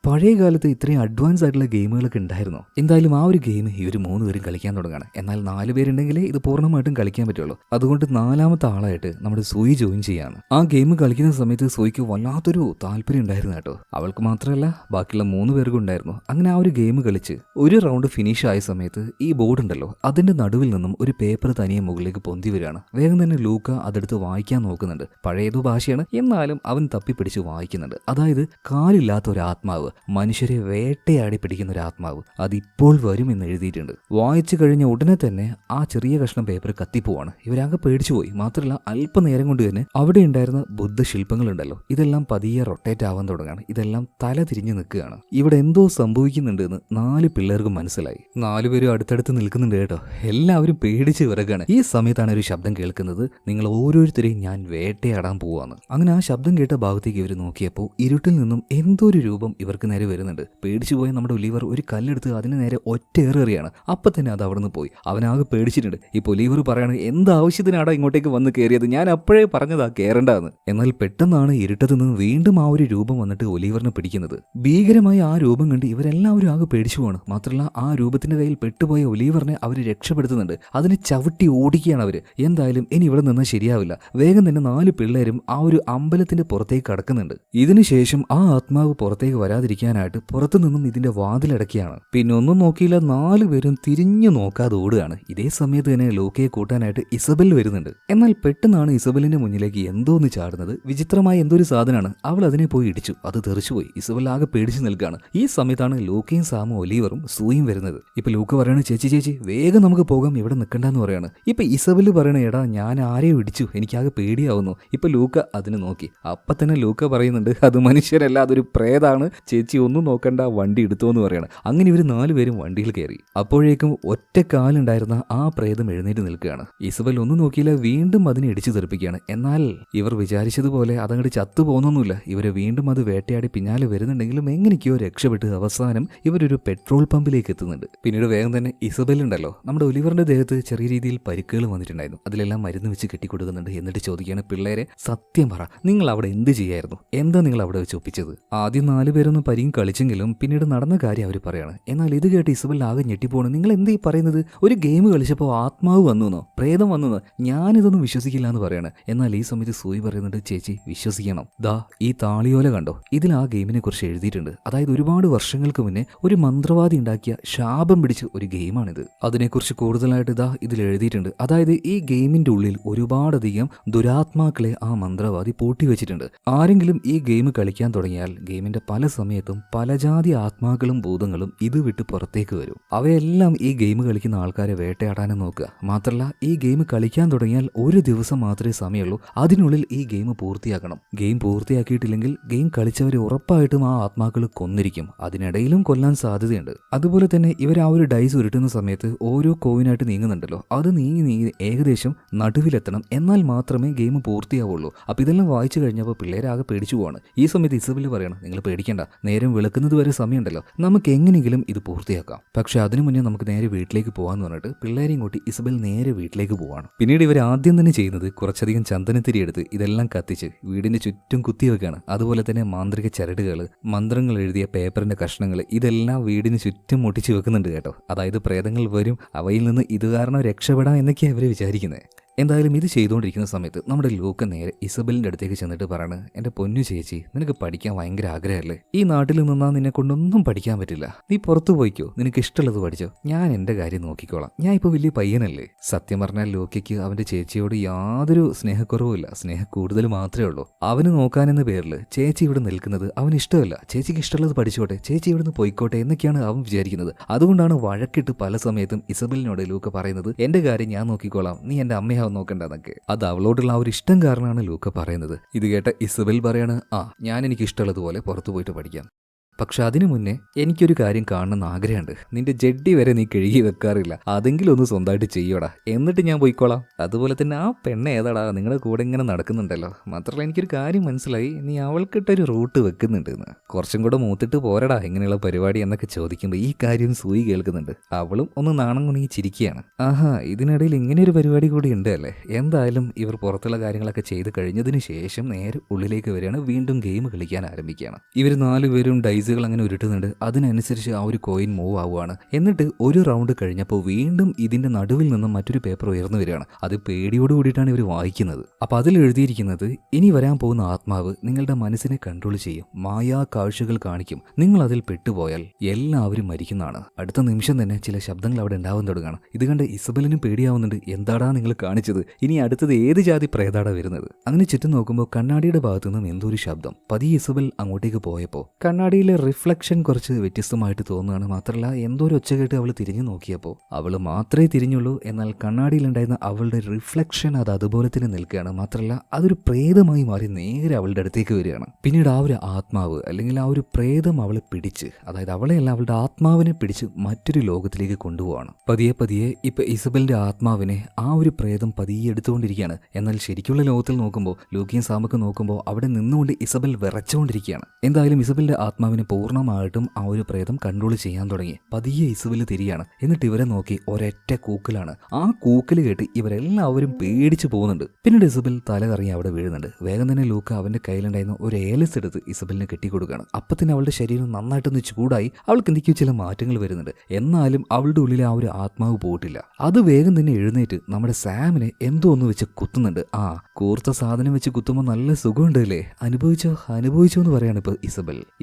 പഴയ കാലത്ത് ഇത്രയും അഡ്വാൻസ് ആയിട്ടുള്ള ഗെയിമുകളൊക്കെ ഉണ്ടായിരുന്നു. എന്തായാലും ആ ഒരു ഗെയിം ഇവർ 3 പേരും കളിക്കാൻ തുടങ്ങുകയാണ്. എന്നാൽ 4 പേരുണ്ടെങ്കിലേ ഇത് പൂർണ്ണമായിട്ടും കളിക്കാൻ പറ്റുള്ളൂ. അതുകൊണ്ട് 4ാമത്തെ ആളായിട്ട് നമ്മുടെ സൂയി ജോയിൻ ചെയ്യാണ്. ആ ഗെയിം കളിക്കുന്ന സമയത്ത് സൂയിക്ക് വല്ലാത്തൊരു താല്പര്യം ഉണ്ടായിരുന്നു കേട്ടോ. അവൾക്ക് മാത്രമല്ല ബാക്കിയുള്ള 3 പേർക്കും ഉണ്ടായിരുന്നു. അങ്ങനെ ആ ഒരു ഗെയിം കളിച്ച് ഒരു റൗണ്ട് ഫിനിഷ് ആയ സമയത്ത് ഈ ബോർഡ് ഉണ്ടല്ലോ അതിന്റെ നടുവിൽ നിന്നും ഒരു പേപ്പർ തനിയെ മുകളിലേക്ക് പൊന്തി വരികയാണ്. വേഗം തന്നെ ലൂക്ക അതെടുത്ത് വായിക്കാൻ നോക്കുന്നുണ്ട്. പഴയതോ ഭാഷയാണ്, എന്നാലും അവൻ തപ്പിപ്പിടിച്ച് വായിക്കുന്നുണ്ട്. അതായത് കാലില്ലാത്ത ഒരു ആത്മാവ് ആത്മാവ്, മനുഷ്യരെ വേട്ടയാടി പിടിക്കുന്ന ഒരു ആത്മാവ്, അതിപ്പോൾ വരും എന്ന് എഴുതിയിട്ടുണ്ട്. വായിച്ചു കഴിഞ്ഞ ഉടനെ തന്നെ ആ ചെറിയ കഷ്ണം പേപ്പർ കത്തിപ്പോവാണ്. ഇവരാകെ പേടിച്ചുപോയി. മാത്രമല്ല അല്പനേരം കൊണ്ട് തന്നെ അവിടെ ഉണ്ടായിരുന്ന ബുദ്ധശില്പങ്ങളുണ്ടല്ലോ, ഇതെല്ലാം പതിയെ റൊട്ടേറ്റ് ആവാൻ തുടങ്ങുകയാണ്. ഇതെല്ലാം തല തിരിഞ്ഞു നിൽക്കുകയാണ്. ഇവിടെ എന്തോ സംഭവിക്കുന്നുണ്ട് എന്ന് 4 പിള്ളേർക്കും മനസ്സിലായി. 4 പേരും അടുത്തടുത്ത് നിൽക്കുന്നുണ്ട് കേട്ടോ. എല്ലാവരും പേടിച്ച് വിറകാണ്. ഈ സമയത്താണ് ഒരു ശബ്ദം കേൾക്കുന്നത്, നിങ്ങൾ ഓരോരുത്തരെയും ഞാൻ വേട്ടയാടാൻ പോവാന്ന്. അങ്ങനെ ആ ശബ്ദം കേട്ട ഭാഗത്തേക്ക് ഇവർ നോക്കിയപ്പോൾ ഇരുട്ടിൽ നിന്നും എന്തോ ഒരു രൂപം ഇവർക്ക് നേരെ വരുന്നുണ്ട്. പേടിച്ചു പോയ നമ്മുടെ ഒലിവർ ഒരു കല്ലെടുത്ത് അതിന് നേരെ ഒറ്റയേറുകയാണ്. അപ്പം തന്നെ അത് അവിടെ നിന്ന് പോയി. അവനാകെ പേടിച്ചിട്ടുണ്ട്. ഇപ്പോൾ ഒലിവർ പറയാണ്, എന്താവശ്യത്തിനാടാ ഇങ്ങോട്ടേക്ക് വന്ന് കയറിയത്, ഞാൻ അപ്പോഴേ പറഞ്ഞതാ കയറണ്ടെന്ന്. എന്നാൽ പെട്ടെന്നാണ് ഇരുട്ടത്ത് നിന്ന് വീണ്ടും ആ ഒരു രൂപം വന്നിട്ട് ഒലിവറിനെ പിടിക്കുന്നത്. ഭീകരമായ ആ രൂപം കണ്ട് ഇവരെല്ലാവരും ആകെ പേടിച്ചു പോവാണ്. മാത്രമല്ല ആ രൂപത്തിന്റെ കയ്യിൽ പെട്ടുപോയ ഒലിവറിനെ അവർ രക്ഷപ്പെടുത്തുന്നുണ്ട്. അതിനെ ചവിട്ടി ഓടിക്കുകയാണ് അവര്. എന്തായാലും ഇനി ഇവിടെ നിന്ന് ശരിയാവില്ല. വേഗം തന്നെ 4 പിള്ളേരും ആ ഒരു അമ്പലത്തിന്റെ പുറത്തേക്ക് കടക്കുന്നുണ്ട്. ഇതിനുശേഷം ആ ആത്മാവ് പുറത്തേക്ക് വരാതിരിക്കാനായിട്ട് പുറത്തു നിന്നും ഇതിന്റെ വാതിലടക്കിയാണ്. പിന്നെ ഒന്നും നോക്കിയില്ല, 4 പേരും തിരിഞ്ഞു നോക്കാതെ ഓടുകയാണ്. ഇതേ സമയത്ത് തന്നെ ലൂക്കയെ കൂട്ടാനായിട്ട് ഇസബൽ വരുന്നുണ്ട്. എന്നാൽ പെട്ടെന്നാണ് ഇസബലിന്റെ മുന്നിലേക്ക് എന്തോ ഒന്ന് ചാടുന്നത്. വിചിത്രമായ എന്തോ ഒരു സാധനമാണ്. അവൾ അതിനെ പോയി ഇടിച്ചു. അത് തെറിച്ചുപോയി. ഇസബൽ ആകെ പേടിച്ചു നിൽക്കുകയാണ്. ഈ സമയത്താണ് ലൂക്കയും സാമും ഒലിവറും സൂയും വരുന്നത്. ഇപ്പൊ ലൂക്ക പറയാണ്, ചേച്ചി വേഗം നമുക്ക് പോകാം, ഇവിടെ നിൽക്കണ്ടെന്ന് പറയാണ്. ഇപ്പൊ ഇസബല് പറയണ, എടാ ഞാൻ ആരെയോ ഇടിച്ചു, എനിക്കാകെ പേടിയാവുന്നു. ഇപ്പൊ ലൂക്ക അതിന് നോക്കി. അപ്പൊ തന്നെ ലൂക്ക പറയുന്നുണ്ട്, അത് മനുഷ്യരല്ല, അതൊരു പ്രേതാണ്, ചേച്ചി ഒന്നും നോക്കണ്ട, വണ്ടി എടുത്തോന്ന് പറയണം. അങ്ങനെ ഇവർ 4 പേരും വണ്ടിയിൽ കയറി. അപ്പോഴേക്കും ഒറ്റ കാലുണ്ടായിരുന്ന ആ പ്രേതം എഴുന്നേറ്റ് നിൽക്കുകയാണ്. ഇസബൽ ഒന്നും നോക്കിയില്ല, വീണ്ടും അതിനെ ഇടിച്ചു തെറിപ്പിക്കുകയാണ്. എന്നാൽ ഇവർ വിചാരിച്ചതുപോലെ അതങ്ങോട്ട് ചത്തു പോകുന്നൊന്നുമില്ല. ഇവരെ വീണ്ടും അത് വേട്ടയാടി പിന്നാലെ വരുന്നുണ്ടെങ്കിലും എങ്ങനെയൊക്കെയോ രക്ഷപ്പെട്ട് അവസാനം ഇവരൊരു പെട്രോൾ പമ്പിലേക്ക് എത്തുന്നുണ്ട്. പിന്നീട് വേഗം തന്നെ ഇസബൽ ഉണ്ടല്ലോ, നമ്മുടെ ഒലിവറിന്റെ ദേഹത്ത് ചെറിയ രീതിയിൽ പരിക്കുകൾ വന്നിട്ടുണ്ടായിരുന്നു. അതിലെല്ലാം മരുന്ന് വെച്ച് കെട്ടിക്കൊടുക്കുന്നുണ്ട്. എന്നിട്ട് ചോദിക്കുകയാണ്, പിള്ളേരെ സത്യം പറ, നിങ്ങൾ അവിടെ എന്ത് ചെയ്യായിരുന്നു, എന്താ നിങ്ങൾ അവിടെ വെച്ച് ഒപ്പിച്ചത്? ആദ്യം 4 പേരൊന്നും പരിയും കളിച്ചെങ്കിലും പിന്നീട് നടന്ന കാര്യം അവർ പറയാണ്. എന്നാൽ ഇത് കേട്ട് ഇസബൽ ആകെ ഞെട്ടിപ്പോണ്. നിങ്ങൾ എന്തീ പറയുന്നത്? ഒരു ഗെയിം കളിച്ചപ്പോൾ ആത്മാവ് വന്നുവെന്നോ, പ്രേതം വന്നുവെന്നോ? ഞാനിതൊന്നും വിശ്വസിക്കില്ല എന്ന് പറയാണ്. എന്നാൽ ഈ സമയത്ത് സൂയി പറയുന്നുണ്ട്, ചേച്ചി വിശ്വസിക്കണം, ദാ ഈ താളിയോല കണ്ടോ, ഇതിൽ ആ ഗെയിമിനെ കുറിച്ച് എഴുതിയിട്ടുണ്ട്. അതായത് ഒരുപാട് വർഷങ്ങൾക്ക് മുന്നേ ഒരു മന്ത്രവാദി ഉണ്ടാക്കിയ ശാപം പിടിച്ച ഒരു ഗെയിമാണിത്. അതിനെക്കുറിച്ച് കൂടുതലായിട്ട് ഇതാ ഇതിൽ എഴുതിയിട്ടുണ്ട്. അതായത് ഈ ഗെയിമിന്റെ ഉള്ളിൽ ഒരുപാടധികം ദുരാത്മാക്കളെ ആ മന്ത്രവാദി പൂട്ടിവെച്ചിട്ടുണ്ട്. ആരെങ്കിലും ഈ ഗെയിം കളിക്കാൻ തുടങ്ങിയാൽ ഗെയിമിന്റെ പല സമയത്തും പല ജാതി ആത്മാക്കളും ഭൂതങ്ങളും ഇത് വിട്ട് പുറത്തേക്ക് വരും. അവയെല്ലാം ഈ ഗെയിം കളിക്കുന്ന ആൾക്കാരെ വേട്ടയാടാനും നോക്കുക. മാത്രമല്ല ഈ ഗെയിം കളിക്കാൻ തുടങ്ങിയാൽ ഒരു ദിവസം മാത്രമേ സമയമുള്ളൂ. അതിനുള്ളിൽ ഈ ഗെയിം പൂർത്തിയാക്കണം. ഗെയിം പൂർത്തിയാക്കിയിട്ടില്ലെങ്കിൽ ഗെയിം കളിച്ചവരെ ഉറപ്പായിട്ടും ആ ആത്മാക്കൾ കൊന്നിരിക്കും. അതിനിടയിലും കൊല്ലാൻ സാധ്യതയുണ്ട്. അതുപോലെ തന്നെ ഇവർ ആ ഒരു ഡൈസ് ഉരുട്ടുന്ന സമയത്ത് ഓരോ കോയിനായിട്ട് നീങ്ങുന്നുണ്ടല്ലോ, അത് നീങ്ങി ഏകദേശം നടുവിലെത്തണം. എന്നാൽ മാത്രമേ ഗെയിം പൂർത്തിയാവുള്ളൂ. അപ്പൊ ഇതെല്ലാം വായിച്ചു കഴിഞ്ഞപ്പോൾ പിള്ളേരാകെ പേടിച്ചു പോവാണ്. ഈ സമയത്ത് ഇസബല് പറയണം, നിങ്ങൾ പേടിക്കേണ്ട, നേരം വെളുക്കുന്നത് വരെ സമയമുണ്ടല്ലോ, നമുക്ക് എങ്ങനെയെങ്കിലും ഇത് പൂർത്തിയാക്കാം. പക്ഷെ അതിനു മുന്നേ നമുക്ക് നേരെ വീട്ടിലേക്ക് പോകാന്ന് പറഞ്ഞിട്ട് പിള്ളേരെയും കൂട്ടി ഇസബൽ നേരെ വീട്ടിലേക്ക് പോവാണ്. പിന്നീട് ഇവർ ആദ്യം തന്നെ ചെയ്യുന്നത് കുറച്ചധികം ചന്ദനത്തിരി എടുത്ത് ഇതെല്ലാം കത്തിച്ച് വീടിന് ചുറ്റും കുത്തിവെക്കാണ്. അതുപോലെ തന്നെ മാന്ത്രിക ചരടുകൾ, മന്ത്രങ്ങൾ എഴുതിയ പേപ്പറിന്റെ കഷ്ണങ്ങൾ, ഇതെല്ലാം വീടിന് ചുറ്റും ഒട്ടിച്ച് വെക്കുന്നുണ്ട് കേട്ടോ. അതായത് പ്രേതങ്ങൾ വരും, അവയിൽ നിന്ന് ഇത് കാരണം രക്ഷപ്പെടാം എന്നൊക്കെയാണ് ഇവർ വിചാരിക്കുന്നത്. എന്തായാലും ഇത് ചെയ്തുകൊണ്ടിരിക്കുന്ന സമയത്ത് നമ്മുടെ ലൂക്ക നേരെ ഇസബലിൻ്റെ അടുത്തേക്ക് ചെന്നിട്ട് പറയാണ്, എൻ്റെ പൊന്നു ചേച്ചി, നിനക്ക് പഠിക്കാൻ ഭയങ്കര ആഗ്രഹമല്ലേ? ഈ നാട്ടിൽ നിന്നാൽ നിന്നെ കൊണ്ടൊന്നും പഠിക്കാൻ പറ്റില്ല. നീ പുറത്തു പോയിക്കോ, നിനക്ക് ഇഷ്ടമുള്ളത് പഠിച്ചോ, ഞാൻ എൻ്റെ കാര്യം നോക്കിക്കോളാം. ഞാൻ ഇപ്പോൾ വലിയ പയ്യനല്ലേ. സത്യം പറഞ്ഞാൽ ലൂക്കയ്ക്ക് അവൻ്റെ ചേച്ചിയോട് യാതൊരു സ്നേഹക്കുറവുമില്ല, സ്നേഹം കൂടുതൽ മാത്രമേ ഉള്ളൂ. അവന് നോക്കാനെന്ന പേരിൽ ചേച്ചി ഇവിടെ നിൽക്കുന്നത് അവന് ഇഷ്ടമല്ല. ചേച്ചിക്ക് ഇഷ്ടമുള്ളത് പഠിച്ചോട്ടെ, ചേച്ചി ഇവിടുന്ന് പോയിക്കോട്ടെ എന്നൊക്കെയാണ് അവൻ വിചാരിക്കുന്നത്. അതുകൊണ്ടാണ് വഴക്കിട്ട് പല സമയത്തും ഇസബലിനോട് ലൂക്ക പറയുന്നത്, എൻ്റെ കാര്യം ഞാൻ നോക്കിക്കോളാം, നീ എൻ്റെ അമ്മയാവും നോക്കണ്ടെന്നൊക്കെ. അത് അവളോടുള്ള ആ ഒരു ഇഷ്ടം കാരണമാണ് ലൂക്ക പറയുന്നത്. ഇത് കേട്ട ഇസബൽ പറയാണ്, ഞാൻ എനിക്ക് ഇഷ്ടമുള്ളതുപോലെ പുറത്തു പോയിട്ട് പഠിക്കാം. പക്ഷെ അതിനു മുന്നേ എനിക്കൊരു കാര്യം കാണണമെന്ന് ആഗ്രഹമുണ്ട്. നിന്റെ ജഡ്ഡി വരെ നീ കഴുകി വെക്കാറില്ല, അതെങ്കിലും ഒന്ന് സ്വന്തമായിട്ട് ചെയ്യോടാ, എന്നിട്ട് ഞാൻ പോയിക്കോളാം. അതുപോലെ തന്നെ ആ പെണ്ണ് ഏതാടാ നിങ്ങളുടെ കൂടെ ഇങ്ങനെ നടക്കുന്നുണ്ടല്ലോ. മാത്രമല്ല എനിക്കൊരു കാര്യം മനസ്സിലായി, നീ അവൾക്കിട്ടൊരു റൂട്ട് വെക്കുന്നുണ്ടെന്ന്. കുറച്ചും കൂടെ മൂത്തിട്ട് പോരടാ ഇങ്ങനെയുള്ള പരിപാടി എന്നൊക്കെ ചോദിക്കുമ്പോൾ ഈ കാര്യം സൂയി കേൾക്കുന്നുണ്ട്. അവളും ഒന്ന് നാണം കുണുങ്ങി ചിരിക്കുകയാണ്. ഇതിനിടയിൽ ഇങ്ങനെ ഒരു പരിപാടി കൂടി ഉണ്ട് അല്ലേ. എന്തായാലും ഇവർ പുറത്തുള്ള കാര്യങ്ങളൊക്കെ ചെയ്ത് കഴിഞ്ഞതിന് ശേഷം നേരെ ഉള്ളിലേക്ക് വരികയാണ്. വീണ്ടും ഗെയിം കളിക്കാൻ ആരംഭിക്കുകയാണ്. ഇവർ 4 പേരും ഡൈസുകൾ അങ്ങനെ ഉരുട്ടുന്നുണ്ട്. അതിനനുസരിച്ച് ആ ഒരു കോയിൻ മൂവ് ആവുകയാണ്. എന്നിട്ട് ഒരു റൗണ്ട് കഴിഞ്ഞപ്പോൾ വീണ്ടും ഇതിന്റെ നടുവിൽ നിന്നും മറ്റൊരു പേപ്പർ ഉയർന്നു വരികയാണ്. അത് പേടിയോട് കൂടിയിട്ടാണ് ഇവർ വായിക്കുന്നത്. അപ്പൊ അതിൽ എഴുതിയിരിക്കുന്നത്, ഇനി വരാൻ പോകുന്ന ആത്മാവ് നിങ്ങളുടെ മനസ്സിനെ കൺട്രോൾ ചെയ്യും, മായാ കാഴ്ചകൾ കാണിക്കും, നിങ്ങൾ അതിൽ പെട്ടുപോയാൽ എല്ലാവരും മരിക്കുന്നതാണ്. അടുത്ത നിമിഷം തന്നെ ചില ശബ്ദങ്ങൾ അവിടെ ഉണ്ടാവാൻ തുടങ്ങുകയാണ്. ഇത് കണ്ട് ഇസബലിനും പേടിയാവുന്നുണ്ട്. എന്താടാ നിങ്ങൾ കാണിച്ചത്? ഇനി അടുത്തത് ഏത് ജാതി പ്രേതാടാ വരുന്നത്? അങ്ങനെ ചുറ്റും നോക്കുമ്പോൾ കണ്ണാടിയുടെ ഭാഗത്തു നിന്നും എന്തോ ഒരു ശബ്ദം. പതിയെ ഇസബൽ അങ്ങോട്ടേക്ക് പോയപ്പോൾ കണ്ണാടിയിലെ റിഫ്ലക്ഷൻ കുറച്ച് വ്യത്യസ്തമായിട്ട് തോന്നുകയാണ്. മാത്രമല്ല എന്തോ ഒരു ഒച്ച കേട്ട് അവൾ തിരിഞ്ഞു നോക്കിയപ്പോൾ അവൾ മാത്രമേ തിരിഞ്ഞുള്ളൂ. എന്നാൽ കണ്ണാടിയിലുണ്ടായിരുന്ന അവളുടെ റിഫ്ലക്ഷൻ അത് അതുപോലെ തന്നെ നിൽക്കുകയാണ്. മാത്രമല്ല അതൊരു പ്രേതമായി മാറി നേരെ അവളുടെ അടുത്തേക്ക് വരികയാണ്. പിന്നീട് ആ ഒരു ആത്മാവ് അല്ലെങ്കിൽ ആ ഒരു പ്രേതം അവളെ പിടിച്ച്, അതായത് അവളെയല്ല അവളുടെ ആത്മാവിനെ പിടിച്ച് മറ്റൊരു ലോകത്തിലേക്ക് കൊണ്ടുപോവാണ്. പതിയെ പതിയെ ഇപ്പൊ ഇസബലിന്റെ ആത്മാവിനെ ആ ഒരു പ്രേതം പതിയെ എടുത്തുകൊണ്ടിരിക്കുകയാണ്. എന്നാൽ ശരിക്കുള്ള ലോകത്തിൽ നോക്കുമ്പോൾ, ലൂക്കിയും സാമൊക്കെ നോക്കുമ്പോൾ അവിടെ നിന്നുകൊണ്ട് ഇസബൽ വിറച്ചുകൊണ്ടിരിക്കുകയാണ്. എന്തായാലും ഇസബലിന്റെ ആത്മാവിനെ പൂർണ്ണമായിട്ടും ആ ഒരു പ്രേതം കൺട്രോൾ ചെയ്യാൻ തുടങ്ങി. പതിയെ ഇസബൽ തിരിയാണ്. എന്നിട്ട് ഇവരെ നോക്കി ഒരൊറ്റ കൂക്കലാണ്. ആ കൂക്കൽ കേട്ട് ഇവരെല്ലാവരും പേടിച്ചു പോകുന്നുണ്ട്. പിന്നീട് ഇസബൽ തല കറങ്ങി അവിടെ വീഴുന്നുണ്ട്. വേഗം തന്നെ ലൂക്ക അവന്റെ കയ്യിലുണ്ടായിരുന്ന ഒരു ഏലസ് എടുത്ത് ഇസബലിനെ കെട്ടിക്കൊടുക്കുകയാണ്. അപ്പൊ തന്നെ അവളുടെ ശരീരം നന്നായിട്ടൊന്ന് ചൂടായി. അവൾക്ക് എന്തൊക്കെയോ ചില മാറ്റങ്ങൾ വരുന്നുണ്ട്. എന്നാലും അവളുടെ ഉള്ളിലെ ആ ഒരു ആത്മാവ് പോയിട്ടില്ല. അത് വേഗം തന്നെ എഴുന്നേറ്റ് നമ്മുടെ സാമിനെ എന്തോ ഒന്ന് വെച്ച് കുത്തുന്നുണ്ട്. ആ കൂർത്ത സാധനം വെച്ച് കുത്തുമ്പോൾ നല്ല സുഖമുണ്ട് അല്ലേ? അനുഭവിച്ചോ എന്ന് പറയാണ് ഇപ്പൊ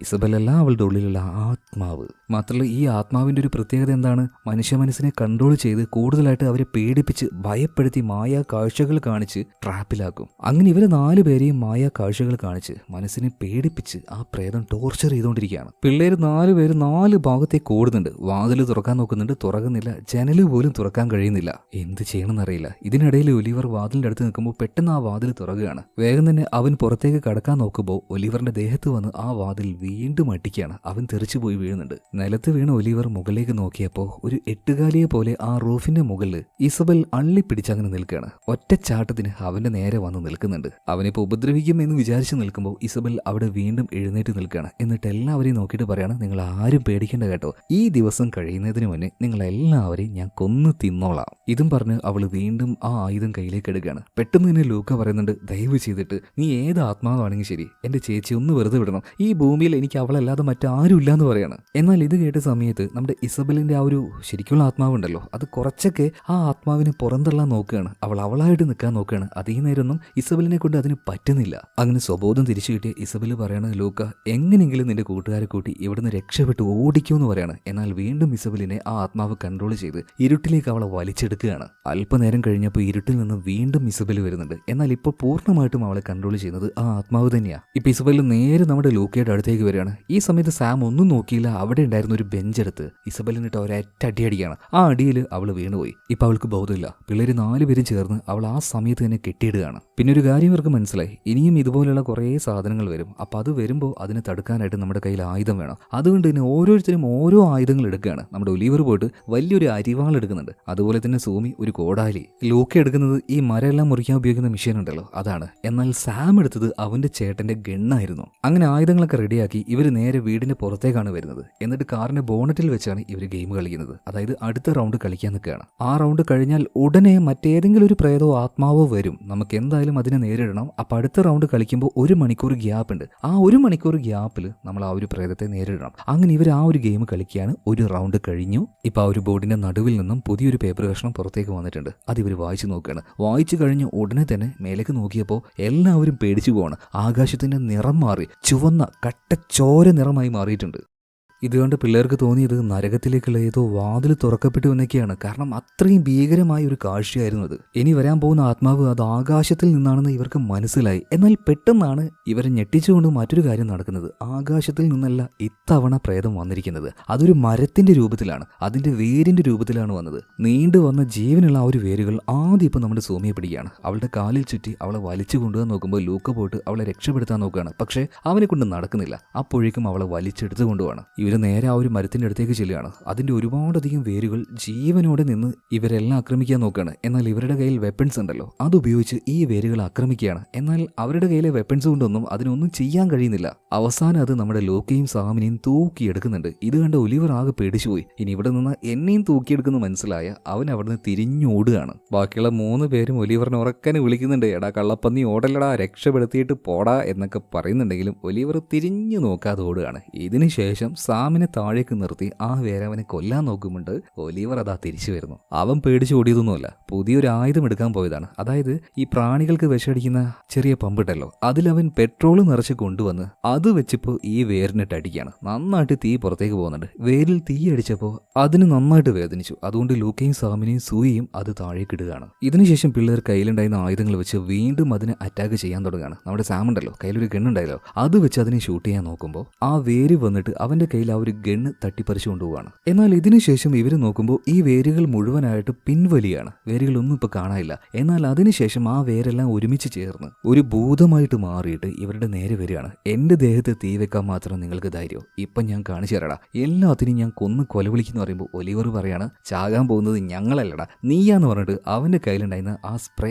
ഇസബലല്ല അവളുടെ ഉള്ളിലുള്ള ആത്മാവ്. മാത്രമല്ല ഈ ആത്മാവിന്റെ ഒരു പ്രത്യേകത എന്താണ്? മനുഷ്യ മനസ്സിനെ കൺട്രോൾ ചെയ്ത് കൂടുതലായിട്ട് അവരെ പേടിപ്പിച്ച് ഭയപ്പെടുത്തി മായാ കാഴ്ചകൾ കാണിച്ച് ട്രാപ്പിലാക്കും. അങ്ങനെ ഇവരെ 4 പേരെയും മായാ കാഴ്ചകൾ കാണിച്ച് മനസ്സിനെ പേടിപ്പിച്ച് ആ പ്രേതം ടോർച്ചർ ചെയ്തുകൊണ്ടിരിക്കുകയാണ്. പിള്ളേർ 4 പേര് 4 ഭാഗത്തേക്ക് ഓടുന്നുണ്ട്. വാതിൽ തുറക്കാൻ നോക്കുന്നുണ്ട്, തുറക്കുന്നില്ല. ജനല് പോലും തുറക്കാൻ കഴിയുന്നില്ല. എന്ത് ചെയ്യണമെന്നറിയില്ല. ഇതിനിടയിൽ ഒലിവർ വാതിലിന്റെ അടുത്ത് നിൽക്കുമ്പോൾ പെട്ടെന്ന് ആ വാതിൽ തുറക്കുകയാണ്. വേഗം തന്നെ അവൻ പുറത്തേക്ക് കടക്കാൻ നോക്കുമ്പോൾ ഒലിവറിന്റെ ദേഹത്ത് വന്ന് ആ വാതിൽ വീണ്ടും അടിക്കുകയാണ്. അവൻ തെറിച്ചു പോയി വീഴുന്നുണ്ട്. നിലത്ത് വീണ ഒലിവർ മുകളിലേക്ക് നോക്കിയപ്പോൾ ഒരു എട്ടുകാലിയെ പോലെ ആ റൂഫിന്റെ മുകളിൽ ഇസബൽ അള്ളിപ്പിടിച്ചങ്ങനെ നിൽക്കുകയാണ്. ഒറ്റ ചാട്ടത്തിന് അവന്റെ നേരെ വന്ന് നിൽക്കുന്നുണ്ട്. അവനിപ്പോ ഉപദ്രവിക്കും എന്ന് വിചാരിച്ചു നിൽക്കുമ്പോൾ ഇസബൽ അവിടെ വീണ്ടും എഴുന്നേറ്റ് നിൽക്കുകയാണ്. എന്നിട്ട് എല്ലാവരെയും നോക്കിയിട്ട് പറയാണ്, നിങ്ങൾ ആരും പേടിക്കേണ്ട കേട്ടോ, ഈ ദിവസം കഴിയുന്നതിന് മുന്നേ നിങ്ങൾ എല്ലാവരെയും ഞാൻ കൊന്നു തിന്നോളാം. ഇതും പറഞ്ഞ് അവൾ വീണ്ടും ആ ആയുധം കയ്യിലേക്ക് എടുക്കുകയാണ്. പെട്ടെന്ന് തന്നെ ലൂക്ക പറയുന്നുണ്ട്, ദയവ് ചെയ്തിട്ട് നീ ഏത് ആത്മാവാണെങ്കിൽ ശരി എന്റെ ചേച്ചി ഒന്ന് വെറുതെ വിടണം. ഈ ഭൂമിയിൽ എനിക്ക് അവളല്ലാതെ മറ്റാരും ഇല്ലാന്ന് പറയാണ്. എന്നാൽ ഇത് കേട്ട സമയത്ത് നമ്മുടെ ഇസബലിന്റെ ആ ഒരു ശരിക്കുള്ള ആത്മാവുണ്ടല്ലോ, അത് കുറച്ചൊക്കെ ആ ആത്മാവിനെ പുറന്തള്ളാൻ നോക്കുകയാണ്. അവളായിട്ട് നിൽക്കാൻ നോക്കുകയാണ്. അതേ നേരമൊന്നും ഇസബലിനെ കൊണ്ട് അതിന് പറ്റുന്നില്ല. അങ്ങനെ സ്വബോധം തിരിച്ചു കിട്ടിയ ഇസബല് പറയാണ്, ലൂക്ക എങ്ങനെയെങ്കിലും നിന്റെ കൂട്ടുകാരെ കൂട്ടി ഇവിടുന്ന് രക്ഷപ്പെട്ട് ഓടിക്കുമെന്ന് പറയാണ്. എന്നാൽ വീണ്ടും ഇസബലിനെ ആ ആത്മാവ് കൺട്രോൾ ചെയ്ത് ഇരുട്ടിലേക്ക് അവളെ വലിച്ചെടുക്കുകയാണ്. അല്പനേരം കഴിഞ്ഞപ്പോൾ ഇരുട്ടിൽ നിന്ന് വീണ്ടും ഇസബൽ വരുന്നുണ്ട്. എന്നാൽ ഇപ്പോൾ പൂർണ്ണമായിട്ടും അവളെ കൺട്രോൾ ചെയ്യുന്നത് ആ ആത്മാവ് തന്നെയാണ്. ഇപ്പൊ ഇസബൽ നേരെ നമ്മുടെ ലൂക്കയുടെ അടുത്തേക്ക് വരികയാണ്. ഈ സമയത്ത് സാം ഒന്നും നോക്കിയില്ല. അവിടെ ഉണ്ടായിരുന്ന ഒരു ബെഞ്ചെടുത്ത് ഇസബലിനിട്ട് ഒരൊറ്റ അടി അടിക്കുകയാണ്. ആ അടിയിൽ അവൾ വീണുപോയി. ഇപ്പൊ അവൾക്ക് ബോധമില്ല. പിള്ളേര് 4 പേരും ചേർന്ന് അവൾ ആ സമയത്ത് തന്നെ കെട്ടിയിടുകയാണ്. പിന്നെ ഒരു കാര്യം ഇവർക്ക് മനസ്സിലായി, ഇനിയും ഇതുപോലെയുള്ള കുറേ സാധനങ്ങൾ വരും. അപ്പൊ അത് വരുമ്പോൾ അതിനെ തടുക്കാനായിട്ട് നമ്മുടെ കയ്യിൽ ആയുധം വേണം. അതുകൊണ്ട് തന്നെ ഓരോരുത്തരും ഓരോ ആയുധങ്ങൾ എടുക്കുകയാണ്. നമ്മുടെ ഒലിവർ പോയിട്ട് വലിയൊരു അരിവാൾ എടുക്കുന്നുണ്ട്. അതുപോലെ തന്നെ സൂമി ഒരു കോടാലി. ലൂക്ക എടുക്കുന്നത് ഈ മരമെല്ലാം മുറിക്കാൻ ഉപയോഗിക്കുന്ന മെഷീൻ ഉണ്ടല്ലോ, അതാണ്. എന്നാൽ സാം എടുത്തത് അവന്റെ ചേട്ടന്റെ ഗണ്ണായിരുന്നു. അങ്ങനെ ആയുധങ്ങളൊക്കെ റെഡിയാക്കി ഇവർ നേരെ വീടിന്റെ പുറത്തേക്കാണ് വരുന്നത്. എന്നിട്ട് കാറിന്റെ ബോണറ്റിൽ വെച്ചാണ് ഇവർ ഗെയിം കളിക്കുന്നത്. അതായത് അടുത്ത റൗണ്ട് കളിക്കാൻ നിൽക്കുകയാണ്. ആ റൗണ്ട് കഴിഞ്ഞാൽ ഉടനെ മറ്റേതെങ്കിലും ഒരു പ്രേതോ ആത്മാവോ വരും. നമുക്ക് എന്തായാലും അതിനെ നേരിടണം. അപ്പൊ അടുത്ത റൗണ്ട് കളിക്കുമ്പോൾ 1 മണിക്കൂർ ഗ്യാപ്പ് ഉണ്ട്. ആ 1 മണിക്കൂർ ഗ്യാപ്പിൽ നമ്മൾ ആ ഒരു പ്രേതത്തെ നേരിടണം. അങ്ങനെ ഇവർ ആ ഒരു ഗെയിം കളിക്കുകയാണ്. ഒരു റൗണ്ട് കഴിഞ്ഞു. ഇപ്പൊ ആ ഒരു ബോർഡിന്റെ നടുവിൽ നിന്നും പുതിയൊരു പേപ്പർ കഷ്ണം പുറത്തേക്ക് വന്നിട്ടുണ്ട്. അത് ഇവർ വായിച്ചു നോക്കുകയാണ്. വായിച്ചു കഴിഞ്ഞ് ഉടനെ തന്നെ മേലേക്ക് നോക്കിയപ്പോൾ എല്ലാവരും പേടിച്ചു പോവാണ്. ആകാശത്തിന്റെ നിറം മാറി ചുവന്ന കട്ടച്ചോര നിറമായി മാറിയിട്ടുണ്ട്. ഇതുകൊണ്ട് പിള്ളേർക്ക് തോന്നിയത് നരകത്തിലേക്കുള്ള ഏതോ വാതിൽ തുറക്കപ്പെട്ടു എന്നൊക്കെയാണ്. കാരണം അത്രയും ഭീകരമായ ഒരു കാഴ്ചയായിരുന്നു അത്. ഇനി വരാൻ പോകുന്ന ആത്മാവ് അത് ആകാശത്തിൽ നിന്നാണെന്ന് ഇവർക്ക് മനസ്സിലായി. എന്നാൽ പെട്ടെന്നാണ് ഇവരെ ഞെട്ടിച്ചുകൊണ്ട് മറ്റൊരു കാര്യം നടക്കുന്നത്. ആകാശത്തിൽ നിന്നല്ല ഇത്തവണ പ്രേതം വന്നിരിക്കുന്നത്. അതൊരു മരത്തിന്റെ രൂപത്തിലാണ്. അതിന്റെ വേരിന്റെ രൂപത്തിലാണ് വന്നത്. നീണ്ടു വന്ന ജീവനുള്ള ആ ഒരു വേരുകൾ ആദ്യം ഇപ്പം നമ്മുടെ സോമിയെ പിടിക്കുകയാണ്. അവളുടെ കാലിൽ ചുറ്റി അവളെ വലിച്ചു കൊണ്ടുപോകാൻ നോക്കുമ്പോൾ ലൂക്ക പോയിട്ട് അവളെ രക്ഷപ്പെടുത്താൻ നോക്കുകയാണ്. പക്ഷേ അവനെ കൊണ്ട് നടക്കുന്നില്ല. അപ്പോഴേക്കും അവളെ വലിച്ചെടുത്ത് കൊണ്ടുപോവാണ്. ഇവർ നേരെ ആ ഒരു മരത്തിന്റെ അടുത്തേക്ക് ചെല്ലുകയാണ്. അതിന്റെ ഒരുപാടധികം വേരുകൾ ജീവനോടെ നിന്ന് ഇവരെല്ലാം ആക്രമിക്കാൻ നോക്കുകയാണ്. എന്നാൽ ഇവരുടെ കയ്യിൽ വെപ്പൺസ് ഉണ്ടല്ലോ, അതുപയോഗിച്ച് ഈ വേരുകൾ ആക്രമിക്കുകയാണ്. എന്നാൽ അവരുടെ കയ്യിലെ വെപ്പൺസ് കൊണ്ടൊന്നും അതിനൊന്നും ചെയ്യാൻ കഴിയുന്നില്ല. അവസാനം അത് നമ്മുടെ ലോക്കയും സാമിനെയും തൂക്കിയെടുക്കുന്നുണ്ട്. ഇത് കണ്ട ഒലിവർ ആകെ പേടിച്ചുപോയി. ഇനി ഇവിടെ നിന്ന് എന്നെയും തൂക്കിയെടുക്കുന്ന മനസ്സിലായ അവൻ അവിടുന്ന് തിരിഞ്ഞോടുകയാണ്. ബാക്കിയുള്ള 3 പേരും ഒലിവറിനെ ഉറക്കനെ വിളിക്കുന്നുണ്ട്, എടാ കള്ളപ്പന്നി ഓടല്ലടാ, രക്ഷപ്പെടുത്തിയിട്ട് പോടാ എന്നൊക്കെ പറയുന്നുണ്ടെങ്കിലും ഒലിവർ തിരിഞ്ഞു നോക്കാതെ ഓടുകയാണ്. ഇതിനുശേഷം സാമിനെ താഴേക്ക് നിർത്തി ആ വേരവനെ കൊല്ലാൻ നോക്കുമ്പോൾ ഒലിവർ അതാ തിരിച്ചു വരുന്നു. അവൻ പേടിച്ച് ഓടിയതൊന്നുമല്ല, പുതിയൊരു ആയുധം എടുക്കാൻ പോയതാണ്. അതായത് ഈ പ്രാണികൾക്ക് വിഷടിക്കുന്ന ചെറിയ പമ്പിട്ടല്ലോ, അതിലവൻ പെട്രോൾ നിറച്ച് കൊണ്ടുവന്ന് അത് വെച്ചിപ്പോൾ ഈ വേരിനിട്ട് അടിക്കുകയാണ്. നന്നായിട്ട് തീ പുറത്തേക്ക് പോകുന്നുണ്ട്. വേരിൽ തീ അടിച്ചപ്പോൾ അതിന് നന്നായിട്ട് വേദനിച്ചു. അതുകൊണ്ട് ലൂക്കയും സാമിനെയും സൂയിയും അത് താഴേക്ക് ഇടുകയാണ്. ഇതിനുശേഷം പിള്ളേർ കയ്യിലുണ്ടായിരുന്ന ആയുധങ്ങൾ വെച്ച് വീണ്ടും അതിനെ അറ്റാക്ക് ചെയ്യാൻ തുടങ്ങുകയാണ്. നമ്മുടെ സാം ഉണ്ടല്ലോ, കയ്യിലൊരു ഗണ്ണുണ്ടായല്ലോ, അത് വെച്ച് അതിനെ ഷൂട്ട് ചെയ്യാൻ നോക്കുമ്പോൾ ആ വേര് വന്നിട്ട് അവന്റെ കയ്യിൽ ആ ഒരു ഗണ്ണ് തട്ടിപ്പറിച്ചു കൊണ്ടുപോവാണ്. എന്നാൽ ഇതിനുശേഷം ഇവർ നോക്കുമ്പോൾ ഈ വേരുകൾ മുഴുവനായിട്ട് പിൻവലിയാണ്. വേരുകളൊന്നും ഇപ്പൊ കാണാനില്ല. എന്നാൽ അതിനുശേഷം ആ വേരെല്ലാം ഒരുമിച്ച് ചേർന്ന് ഒരു ഭൂതമായിട്ട് മാറിയിട്ട് ഇവരുടെ നേരെ വരികയാണ്. എന്റെ ദേഹത്ത് തീ വെക്കാൻ മാത്രം നിങ്ങൾക്ക് ധൈര്യമോ? ഇപ്പൊ ഞാൻ കാണിച്ചു തരടാ, എല്ലാത്തിനും ഞാൻ കൊന്ന് കൊലവിളിക്കുന്നു പറയുമ്പോൾ ഒലിവർ പറയാണ്, ചാകാൻ പോകുന്നത് ഞങ്ങളല്ലടാ നീയാന്ന് പറഞ്ഞിട്ട് അവന്റെ കയ്യിലുണ്ടായിരുന്ന ആ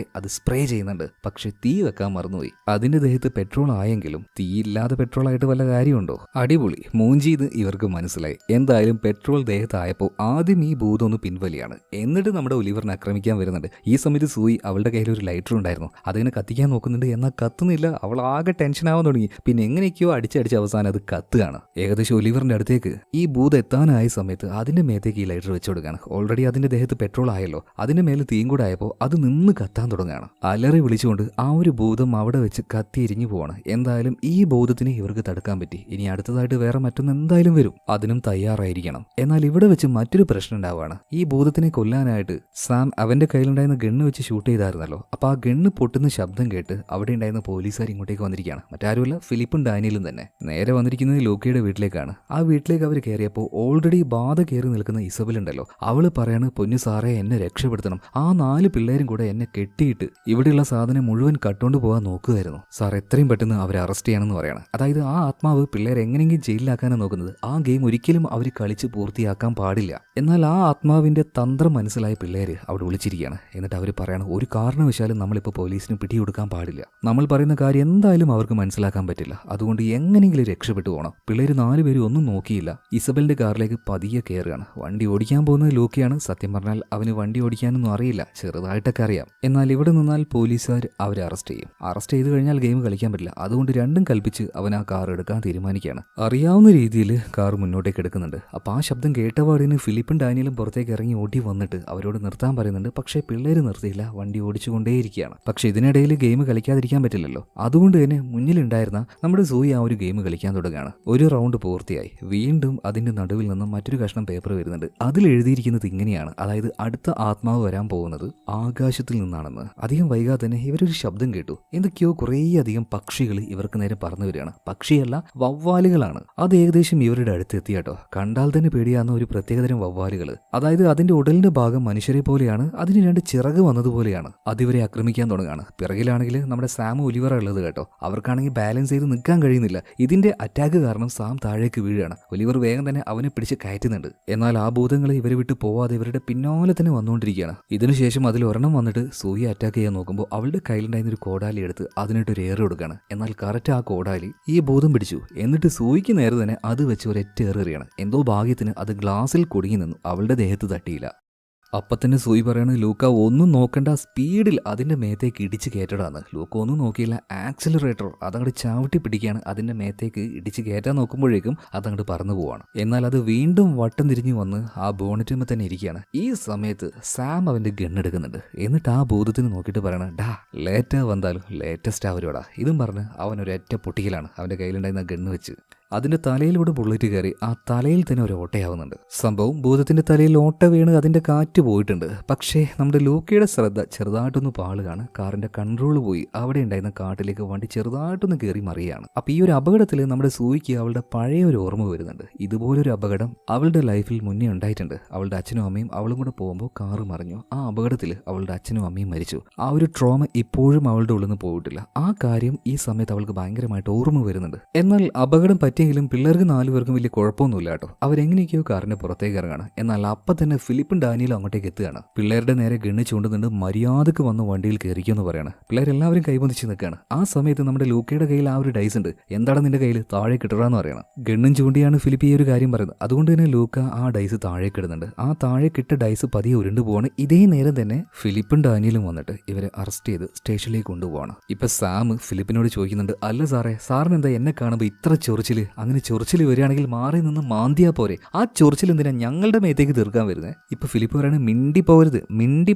സ്പ്രേ ചെയ്യുന്നുണ്ട്. പക്ഷെ തീ വെക്കാൻ മറന്നുപോയി. അതിന്റെ ദേഹത്ത് പെട്രോൾ ആയെങ്കിലും തീയില്ലാതെ പെട്രോൾ ആയിട്ട് വല്ല കാര്യമുണ്ടോ? അടിപൊളി മൂഞ്ചിന്ന് ഇവർക്ക് മനസ്സിലായി. എന്തായാലും പെട്രോൾ ദേഹത്തായപ്പോൾ ആദ്യം ഈ ഭൂതം ഒന്ന് പിൻവലിയാണ്. എന്നിട്ട് നമ്മുടെ ഒലിവറിനെ ആക്രമിക്കാൻ വരുന്നുണ്ട്. ഈ സമയത്ത് സൂയി അവളുടെ കയ്യിൽ ഒരു ലൈറ്റർ ഉണ്ടായിരുന്നു, അതിനെ കത്തിക്കാൻ നോക്കുന്നുണ്ട്. എന്നാൽ കത്തുന്നില്ല. അവൾ ആകെ ടെൻഷൻ ആവാൻ തുടങ്ങി. പിന്നെ എങ്ങനെയൊക്കെയോ അടിച്ചടിച്ച് അവസാനം അത് കത്തുകയാണ്. ഏകദേശം ഒലിവറിന്റെ അടുത്തേക്ക് ഈ ഭൂതം എത്താനായ സമയത്ത് അതിന്റെ മേത്തേക്ക് ഈ ലൈറ്റർ വെച്ചു കൊടുക്കുകയാണ്. ഓൾറെഡി അതിന്റെ ദേഹത്ത് പെട്രോൾ ആയല്ലോ, അതിന്റെ മേലെ തീയും കൂടെ ആയപ്പോൾ അത് നിന്ന് കത്താൻ തുടങ്ങുകയാണ്. അലറി വിളിച്ചുകൊണ്ട് ആ ഒരു ഭൂതം അവിടെ വെച്ച് കത്തിയിരിഞ്ഞു പോവാണ്. എന്തായാലും ഈ ഭൂതത്തിനെ ഇവർക്ക് തടുക്കാൻ പറ്റി. ഇനി അടുത്തതായിട്ട് വേറെ മറ്റൊന്ന് എന്തായാലും വരും, അതിനും തയ്യാറായിരിക്കണം. എന്നാൽ ഇവിടെ വെച്ച് മറ്റൊരു പ്രശ്നം ഉണ്ടാവുകയാണ്. ഈ ഭൂതത്തിനെ കൊല്ലാനായിട്ട് സാം അവന്റെ കയ്യിലുണ്ടായിരുന്ന ഗണ്ണ് വെച്ച് ഷൂട്ട് ചെയ്തായിരുന്നല്ലോ. അപ്പൊ ആ ഗണ്ണ് പൊട്ടുന്ന ശബ്ദം കേട്ട് അവിടെ ഉണ്ടായിരുന്ന പോലീസുകാർ ഇങ്ങോട്ടേക്ക് വന്നിരിക്കുകയാണ്. മറ്റാരുമല്ല, ഫിലിപ്പും ഡാനിയലും തന്നെ. നേരെ വന്നിരിക്കുന്നത് ലൂക്കയുടെ വീട്ടിലേക്കാണ്. ആ വീട്ടിലേക്ക് അവർ കയറിയപ്പോൾ ഓൾറെഡി ബാധ കയറി നിൽക്കുന്ന ഇസബൽ ഉണ്ടല്ലോ, അവള് പറയാണ്, പൊന്നു സാറേ എന്നെ രക്ഷപ്പെടുത്തണം, ആ 4 പിള്ളേരും കൂടെ എന്നെ കെട്ടിയിട്ട് ഇവിടെയുള്ള സാധനം മുഴുവൻ കട്ടുകൊണ്ട് പോകാൻ നോക്കുമായിരുന്നു സാർ, എത്രയും പെട്ടെന്ന് അവരെ അറസ്റ്റ് ചെയ്യണമെന്ന് പറയാണ്. അതായത് ആ ആത്മാവ് പിള്ളേരെ എങ്ങനെയെങ്കിലും ജയിലിലാക്കാനാണ് നോക്കുന്നത്. ആ ഗെയിം ഒരിക്കലും അവർ കളിച്ച് പൂർത്തിയാക്കാൻ പാടില്ല. എന്നാൽ ആ ആത്മാവിന്റെ തന്ത്രം മനസ്സിലായ പിള്ളേര് അവിടെ വിളിച്ചിരിക്കുകയാണ്. എന്നിട്ട് അവർ പറയാണ്, ഒരു കാരണവശാലും നമ്മളിപ്പോൾ പോലീസിന് പിടികൊടുക്കാൻ പാടില്ല. നമ്മൾ പറയുന്ന കാര്യം എന്തായാലും അവർക്ക് മനസ്സിലാക്കാൻ പറ്റില്ല. അതുകൊണ്ട് എങ്ങനെയെങ്കിലും രക്ഷപ്പെട്ടു പോകണം. പിള്ളേര് 4 പേരും ഒന്നും നോക്കിയില്ല. ഇസബലിന്റെ കാറിലേക്ക് പതിയെ കയറുകയാണ്. വണ്ടി ഓടിക്കാൻ പോകുന്നത് ലൂക്കയാണ്. സത്യം പറഞ്ഞാൽ അവന് വണ്ടി ഓടിക്കാനൊന്നും അറിയില്ല, ചെറുതായിട്ടൊക്കെ അറിയാം. എന്നാൽ ഇവിടെ നിന്നാൽ പോലീസുകാർ അവരെ അറസ്റ്റ് ചെയ്യും. അറസ്റ്റ് ചെയ്ത് കഴിഞ്ഞാൽ ഗെയിം കളിക്കാൻ പറ്റില്ല. അതുകൊണ്ട് രണ്ടും കൽപ്പിച്ച് അവൻ ആ കാർ എടുക്കാൻ തീരുമാനിക്കുകയാണ്. അറിയാവുന്ന രീതിയിൽ കാർ മുന്നോട്ടേക്ക് എടുക്കുന്നുണ്ട്. അപ്പോൾ ആ ശബ്ദം കേട്ടപാടിന് ഫിലിപ്പും ഡാനിയലും പുറത്തേക്ക് ഇറങ്ങി ഓടി വന്നിട്ട് അവരോട് നിർത്താൻ പറയുന്നുണ്ട്. പക്ഷേ പിള്ളേര് നിർത്തിയില്ല, വണ്ടി ഓടിച്ചുകൊണ്ടേയിരിക്കുകയാണ്. പക്ഷെ ഇതിനിടയിൽ ഗെയിം കളിക്കാതിരിക്കാൻ പറ്റില്ലല്ലോ. അതുകൊണ്ട് തന്നെ മുന്നിലുണ്ടായിരുന്ന നമ്മുടെ സൂയി ആ ഒരു ഗെയിം കളിക്കാൻ തുടങ്ങുകയാണ്. ഒരു റൗണ്ട് പൂർത്തിയായി. വീണ്ടും അതിന്റെ നടുവിൽ നിന്നും മറ്റൊരു കഷ്ണം പേപ്പർ വരുന്നുണ്ട്. അതിൽ എഴുതിയിരിക്കുന്നത് ഇങ്ങനെയാണ്, അതായത് അടുത്ത ആത്മാവ് വരാൻ പോകുന്നത് ആകാശത്തിൽ നിന്നാണെന്ന്. അധികം വൈകാതെ തന്നെ ഇവരൊരു ശബ്ദം കേട്ടു. എന്തൊക്കെയോ കുറേയധികം പക്ഷികൾ ഇവർക്ക് നേരെ പറന്നു വരികയാണ്. പക്ഷിയല്ല, വവ്വാലുകളാണ്. അത് ഏകദേശം ഇവരുടെ അടുത്ത് എത്തിയാട്ടോ. കണ്ടാൽ തന്നെ പേടിയാവുന്ന ഒരു പ്രത്യേകതരം വവ്വാലുകൾ. അതായത് അതിന്റെ ഉടലിന്റെ ഭാഗം മനുഷ്യരെ പോലെയാണ്, അതിന് 2 ചിറക് വന്നതുപോലെയാണ്. അതിവരെ ആക്രമിക്കാൻ തുടങ്ങുകയാണ്. പിറകിലാണെങ്കിൽ നമ്മുടെ സാം ഒലിവർ ഉള്ളത് കേട്ടോ. അവർക്കാണെങ്കിൽ ബാലൻസ് ചെയ്ത് നിൽക്കാൻ കഴിയുന്നില്ല. ഇതിന്റെ അറ്റാക്ക് കാരണം സാം താഴേക്ക് വീഴുകയാണ്. ഒലിവർ വേഗം തന്നെ അവനെ പിടിച്ച് കയറ്റുന്നുണ്ട്. എന്നാൽ ആ ഭൂതങ്ങൾ ഇവരെ വിട്ട് പോവാതെ ഇവരുടെ പിന്നാലെ തന്നെ വന്നുകൊണ്ടിരിക്കുകയാണ്. ഇതിനുശേഷം അതിൽ ഒരെണ്ണം വന്നിട്ട് സൂയി അറ്റാക്ക് ചെയ്യാൻ നോക്കുമ്പോൾ അവളുടെ കയ്യിലുണ്ടായിരുന്ന ഒരു കോടാലി എടുത്ത് അതിനിട്ടൊരു ഏറ് കൊടുക്കുകയാണ്. എന്നാൽ കറക്റ്റ് ആ കോടാലി ഈ ഭൂതം പിടിച്ചു. എന്നിട്ട് സൂയിക്ക് നേരെ തന്നെ അത് വെച്ച് ഒരൊറ്റ ഏറിയാണ്. എന്തോ ഭാഗ്യത്തിന് അത് ഗ്ലാസിൽ കുടുങ്ങി നിന്നു, അവളുടെ ദേഹത്ത് തട്ടിയില്ല. അപ്പം തന്നെ സൂയി പറയാണ്, ലൂക്ക ഒന്നും നോക്കണ്ട, സ്പീഡിൽ അതിൻ്റെ മേത്തേക്ക് ഇടിച്ച് കയറ്റടാന്ന്. ലൂക്ക ഒന്നും നോക്കിയില്ല, ആക്സിലറേറ്റർ അതങ്ങോട്ട് ചവിട്ടി പിടിക്കുകയാണ്. അതിൻ്റെ മേത്തേക്ക് ഇടിച്ച് കയറ്റാൻ നോക്കുമ്പോഴേക്കും അതങ്ങോട്ട് പറന്നു പോവാണ്. എന്നാൽ അത് വീണ്ടും വട്ടം തിരിഞ്ഞു വന്ന് ആ ബോണറ്റിന്മേൽ തന്നെ ഇരിക്കുകയാണ്. ഈ സമയത്ത് സാം അവൻ്റെ ഗണ്ണെടുക്കുന്നുണ്ട്. എന്നിട്ട് ആ ഭൂതത്തിന് നോക്കിയിട്ട് പറയണം, ഡാ ലേറ്റാ വന്നാലും ലേറ്റസ്റ്റ് ആവരോടാ. ഇതും പറഞ്ഞ് അവൻ ഒരൊറ്റ പൊട്ടിക്കലാണ് അവൻ്റെ കയ്യിലുണ്ടായിരുന്ന ഗണ്ണ് വെച്ച്. അതിന്റെ തലയിലൂടെ ബുള്ളറ്റ് കയറി ആ തലയിൽ തന്നെ ഒരു ഓട്ടയാവുന്നുണ്ട്. സംഭവം ഭൂതത്തിന്റെ തലയിൽ ഓട്ട വീണ് അതിന്റെ കാറ്റ് പോയിട്ടുണ്ട്. പക്ഷേ നമ്മുടെ ലൂക്കയുടെ ശ്രദ്ധ ചെറുതായിട്ടൊന്ന് പാളുകയാണ്. കാറിന്റെ കൺട്രോൾ പോയി അവിടെ ഉണ്ടായിരുന്ന കാട്ടിലേക്ക് വണ്ടി ചെറുതായിട്ടൊന്ന് കയറി മറിയാണ്. അപ്പൊ ഈ ഒരു അപകടത്തിൽ നമ്മുടെ സൂയിക്ക് അവളുടെ പഴയ ഒരു ഓർമ്മ വരുന്നുണ്ട്. ഇതുപോലൊരു അപകടം അവളുടെ ലൈഫിൽ മുന്നേ ഉണ്ടായിട്ടുണ്ട്. അവളുടെ അച്ഛനും അമ്മയും അവളും കൂടെ പോകുമ്പോൾ കാറ് മറിഞ്ഞു. ആ അപകടത്തിൽ അവളുടെ അച്ഛനും അമ്മയും മരിച്ചു. ആ ഒരു ട്രോമ ഇപ്പോഴും അവളുടെ ഉള്ളിൽ നിന്ന് പോയിട്ടില്ല. ആ കാര്യം ഈ സമയത്ത് അവൾക്ക് ഭയങ്കരമായിട്ട് ഓർമ്മ വരുന്നുണ്ട്. എന്നാൽ അപകടം പറ്റിയെങ്കിലും പിള്ളേർക്ക് 4 പേർക്കും വലിയ കുഴപ്പമൊന്നുമില്ല കേട്ടോ. അവരെങ്ങനെയൊക്കെയോ കാറിന്റെ പുറത്തേക്ക് ഇറങ്ങാണ്. എന്നാൽ അപ്പം തന്നെ ഫിലിപ്പും ഡാനിയലും അങ്ങോട്ടേക്ക് എത്തുകയാണ്. പിള്ളേരുടെ നേരെ ഗണ്ണ് ചൂണ്ടുന്നുണ്ട്. മര്യാദക്ക് വന്ന് വണ്ടിയിൽ കയറിക്കുമെന്ന് പറയാണ്. പിള്ളേരെല്ലാവരും കൈബന്ധിച്ച് നിൽക്കുകയാണ്. ആ സമയത്ത് നമ്മുടെ ലൂക്കയുടെ കയ്യിൽ ആ ഒരു ഡൈസ് ഉണ്ട്. എന്താണ് നിന്റെ കയ്യിൽ, താഴെ കിട്ടറാന്ന് പറയണം. ഗണ്ണും ചൂണ്ടിയാണ് ഫിലിപ്പ് ഈ ഒരു കാര്യം പറയുന്നത്. അതുകൊണ്ട് തന്നെ ലൂക്ക ആ ഡൈസ് താഴെ കിടുന്നുണ്ട്. ആ താഴെ കിട്ട ഡൈസ് പതിയെ ഉരുണ്ടു പോവാണ്. ഇതേ നേരം തന്നെ ഫിലിപ്പും ഡാനിയലും വന്നിട്ട് ഇവരെ അറസ്റ്റ് ചെയ്ത് സ്റ്റേഷനിലേക്ക് കൊണ്ടുപോവാണ്. ഇപ്പൊ സാം ഫിലിപ്പിനോട് ചോദിക്കുന്നുണ്ട്, അല്ല സാറേ, സാറിന് എന്താ എന്നെ കാണുമ്പോൾ ഇത്ര ചൊറിച്ചില്? അങ്ങനെ ചൊറിച്ചിൽ വരികയാണെങ്കിൽ മാറി നിന്ന് മാന്തിയാ പോരെ, ആ ചൊറിച്ചിൽ എന്തിനാ ഞങ്ങളുടെ മേത്തേക്ക് തീർക്കാൻ വരുന്നത്? ഇപ്പൊ ഫിലിപ്പ് പറയാണ് മിണ്ടി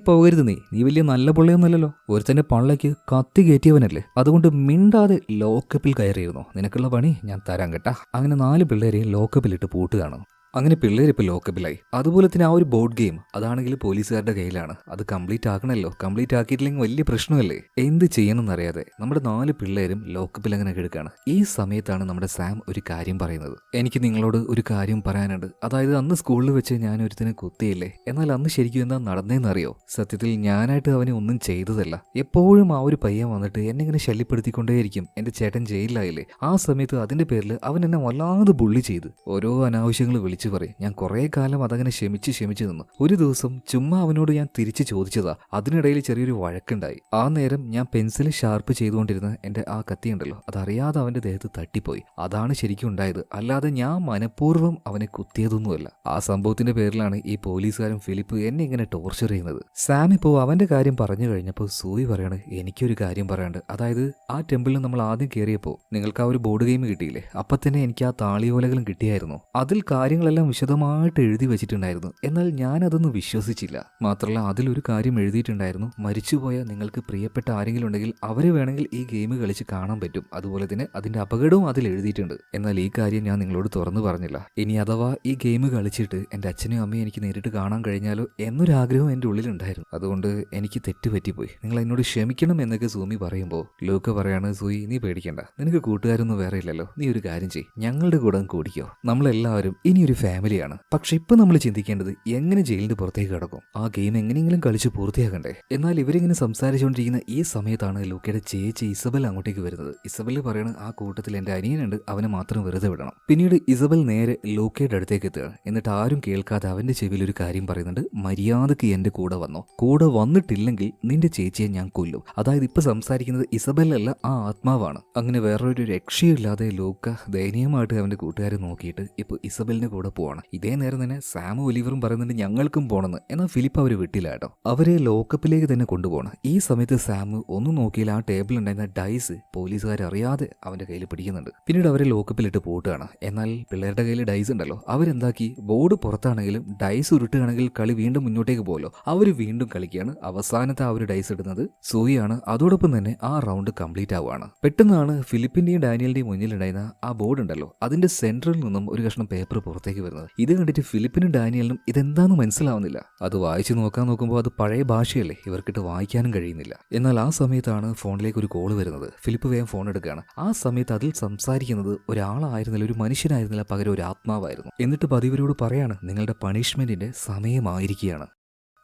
പോകരുത്, നീ വലിയ നല്ല പുള്ളിയൊന്നുമല്ലല്ലോ, ഒരുത്തന്റെ പള്ളയ്ക്ക് കത്തി കയറ്റിയവനല്ലേ, അതുകൊണ്ട് മിണ്ടാതെ ലോക്കപ്പിൽ കയറിയിരുന്നോ, നിനക്കുള്ള പണി ഞാൻ തരാൻ കേട്ടാ. അങ്ങനെ 4 പിള്ളേരെയും ലോക്കപ്പിലിട്ട് പൂട്ടുകയാണ്. അങ്ങനെ പിള്ളേരിപ്പോൾ ലോക്കപ്പിലായി. അതുപോലെ തന്നെ ആ ഒരു ബോർഡ് ഗെയിം അതാണെങ്കിൽ പോലീസുകാരുടെ കയ്യിലാണ്. അത് കംപ്ലീറ്റ് ആക്കണമല്ലോ, കംപ്ലീറ്റ് ആക്കിയിട്ടില്ലെങ്കിൽ വലിയ പ്രശ്നമല്ലേ. എന്ത് ചെയ്യണമെന്നറിയാതെ നമ്മുടെ 4 പിള്ളേരും ലോക്കപ്പിൽ അങ്ങനെ കിടക്കുകയാണ്. ഈ സമയത്താണ് നമ്മുടെ സാം ഒരു കാര്യം പറയുന്നത്. എനിക്ക് നിങ്ങളോട് ഒരു കാര്യം പറയാനുണ്ട്. അതായത് അന്ന് സ്കൂളിൽ വെച്ച് ഞാൻ ഒരുത്തിനെ കുത്തിയില്ലേ, എന്നാൽ അന്ന് ശരിക്കും എന്താ നടന്നതെന്നറിയോ? സത്യത്തിൽ ഞാനായിട്ട് അവനെ ഒന്നും ചെയ്തതല്ല. എപ്പോഴും ആ ഒരു പയ്യൻ വന്നിട്ട് എന്നെ ഇങ്ങനെ ശല്യപ്പെടുത്തിക്കൊണ്ടേയിരിക്കും. എന്റെ ചേട്ടൻ ജയിലിലായില്ലേ, ആ സമയത്ത് അതിന്റെ പേരിൽ അവൻ എന്നെ വല്ലാതെ ബുള്ളി ചെയ്ത് ഓരോ അനാവശ്യങ്ങൾ വിളിച്ചു പറയും. ഞാൻ കുറെ കാലം അതങ്ങനെ ക്ഷമിച്ച് നിന്നു. ഒരു ദിവസം ചുമ്മാ അവനോട് ഞാൻ തിരിച്ചു ചോദിച്ചതാ. അതിനിടയിൽ ചെറിയൊരു വഴക്കുണ്ടായി. ആ നേരം ഞാൻ പെൻസിൽ ഷാർപ്പ് ചെയ്തുകൊണ്ടിരുന്ന എന്റെ ആ കത്തി ഉണ്ടല്ലോ, അതറിയാതെ അവന്റെ ദേഹത്ത് തട്ടിപ്പോയി. അതാണ് ശരിക്കും ഉണ്ടായത്, അല്ലാതെ ഞാൻ മനഃപൂർവ്വം അവനെ കുത്തിയതൊന്നുമല്ല. ആ സംഭവത്തിന്റെ പേരിലാണ് ഈ പോലീസുകാരൻ ഫിലിപ്പ് എന്നെ ഇങ്ങനെ ടോർച്ചർ ചെയ്യുന്നത്. സാം ഇപ്പോൾ അവന്റെ കാര്യം പറഞ്ഞു കഴിഞ്ഞപ്പോൾ സൂയി പറയാണ്, എനിക്കൊരു കാര്യം പറയാണ്ട്. അതായത് ആ ടെമ്പിളിൽ നമ്മൾ ആദ്യം കയറിയപ്പോൾ നിങ്ങൾക്ക് ആ ഒരു ബോർഡ് ഗെയിം കിട്ടിയില്ലേ, അപ്പൊ തന്നെ എനിക്ക് ആ താളിയോലകളും കിട്ടിയായിരുന്നു. അതിൽ കാര്യങ്ങളെല്ലാം വിശദമായിട്ട് എഴുതി വെച്ചിട്ടുണ്ടായിരുന്നു. എന്നാൽ ഞാൻ അതൊന്നും വിശ്വസിച്ചില്ല. മാത്രമല്ല അതിലൊരു കാര്യം എഴുതിയിട്ടുണ്ടായിരുന്നു, മരിച്ചുപോയ നിങ്ങൾക്ക് പ്രിയപ്പെട്ട ആരെങ്കിലും ഉണ്ടെങ്കിൽ അവരെ വേണമെങ്കിൽ ഈ ഗെയിം കളിച്ച് കാണാൻ പറ്റും. അതുപോലെ തന്നെ അതിന്റെ അപകടവും അതിൽ എഴുതിയിട്ടുണ്ട്. എന്നാൽ ഈ കാര്യം ഞാൻ നിങ്ങളോട് തുറന്നു പറഞ്ഞില്ല. ഇനി അഥവാ ഈ ഗെയിം കളിച്ചിട്ട് എന്റെ അച്ഛനും അമ്മയും എനിക്ക് നേരിട്ട് കാണാൻ കഴിഞ്ഞാലോ എന്നൊരാഗ്രഹം എന്റെ ഉള്ളിലുണ്ടായിരുന്നു. അതുകൊണ്ട് എനിക്ക് തെറ്റുപറ്റിപ്പോയി, നിങ്ങൾ എന്നോട് ക്ഷമിക്കണം എന്നൊക്കെ സൂമി പറയുമ്പോൾ ലൂക്ക പറയാണ്, സൂയി നീ പേടിക്കണ്ട, നിനക്ക് കൂട്ടുകാരൊന്നും വേറെ ഇല്ലല്ലോ, നീ ഒരു കാര്യം ചെയ്യ്, ഞങ്ങളുടെ കൂടെ കൂടിക്കോ, നമ്മളെല്ലാവരും ഇനിയൊരു ഫാമിലിയാണ്. പക്ഷെ ഇപ്പൊ നമ്മൾ ചിന്തിക്കേണ്ടത് എങ്ങനെ ജയിലിന്റെ പുറത്തേക്ക് കിടക്കും, ആ ഗെയിം എങ്ങനെയെങ്കിലും കളിച്ച് പൂർത്തിയാക്കണ്ടേ. എന്നാൽ ഇവരിങ്ങനെ സംസാരിച്ചുകൊണ്ടിരിക്കുന്ന ഈ സമയത്താണ് ലൂക്കയുടെ ചേച്ചി ഇസബൽ അങ്ങോട്ടേക്ക് വരുന്നത്. ഇസബൽ പറയണ, ആ കൂട്ടത്തിൽ എന്റെ അനിയനുണ്ട്, അവനെ മാത്രം വെറുതെ വിടണം. പിന്നീട് ഇസബൽ നേരെ ലൂക്കയുടെ അടുത്തേക്ക് എത്തുകയാണ്. എന്നിട്ട് ആരും കേൾക്കാതെ അവന്റെ ചെവിയിൽ ഒരു കാര്യം പറയുന്നുണ്ട്, മര്യാദക്ക് എന്റെ കൂടെ വന്നോ, കൂടെ വന്നിട്ടില്ലെങ്കിൽ നിന്റെ ചേച്ചിയെ ഞാൻ കൊല്ലും. അതായത് ഇപ്പൊ സംസാരിക്കുന്നത് ഇസബൽ അല്ല, ആ ആത്മാവാണ്. അങ്ങനെ വേറൊരു രക്ഷയില്ലാതെ ലൂക്ക ദയനീയമായിട്ട് അവന്റെ കൂട്ടുകാരെ നോക്കിയിട്ട് ഇപ്പൊ ഇസബലിന്റെ കൂടെ പോവാണ്. ഇതേ നേരം തന്നെ സാമും ഒലിവറും പറയുന്നുണ്ട് ഞങ്ങൾക്കും പോണെന്ന്. എന്നാൽ ഫിലിപ്പ് അവര് വിട്ടില്ല കേട്ടോ, അവരെ ലോക്കപ്പിലേക്ക് തന്നെ കൊണ്ടുപോകണം. ഈ സമയത്ത് സാമു ഒന്നും നോക്കിയില്ല, ആ ടേബിൾ ഉണ്ടായിരുന്ന ഡൈസ് പോലീസുകാർ അറിയാതെ അവന്റെ കയ്യിൽ പിടിക്കുന്നുണ്ട്. പിന്നീട് അവരെ ലോക്കപ്പിലിട്ട് പൂട്ടുകയാണ്. എന്നാൽ പിള്ളേരുടെ കയ്യിൽ ഡൈസ് ഉണ്ടല്ലോ, അവരെന്താക്കി ബോർഡ് പുറത്താണെങ്കിലും ഡൈസ് ഉരുട്ടുകയാണെങ്കിൽ കളി വീണ്ടും മുന്നോട്ടേക്ക് പോലോ, അവര് വീണ്ടും കളിക്കുകയാണ്. അവസാനത്തെ ആ ഒരു ഡൈസ് ഇടുന്നത് സൂയിയാണ്. അതോടൊപ്പം തന്നെ ആ റൗണ്ട് കംപ്ലീറ്റ് ആവുകയാണ്. പെട്ടെന്നാണ് ഫിലിപ്പിന്റെയും ഡാനിയലിന്റെയും മുന്നിലുണ്ടായിരുന്ന ആ ബോർഡ് ഉണ്ടല്ലോ, അതിന്റെ സെന്ററിൽ നിന്നും ഒരു കഷ്ണം പേപ്പർ പുറത്തേക്ക് വരുന്നത്. ഇത് കണ്ടിട്ട് ഫിലിപ്പിനും ഡാനിയലിനും ഇതെന്താന്ന് മനസ്സിലാവുന്നില്ല. അത് വായിച്ചു നോക്കുമ്പോൾ അത് പഴയ ഭാഷയല്ലേ, ഇവർക്കിട്ട് വായിക്കാനും കഴിയുന്നില്ല. എന്നാൽ ആ സമയത്താണ് ഫോണിലേക്ക് ഒരു കോള് വരുന്നത്. ഫിലിപ്പ് വേഗം ഫോൺ എടുക്കുകയാണ്. ആ സമയത്ത് അതിൽ സംസാരിക്കുന്നത് ഒരാളായിരുന്നില്ല, ഒരു മനുഷ്യനായിരുന്നില്ല, പകരം ഒരു ആത്മാവായിരുന്നു. എന്നിട്ട് പതിവരോട് പറയാണ്, നിങ്ങളുടെ പണിഷ്മെന്റിന്റെ സമയമായിരിക്കുകയാണ്.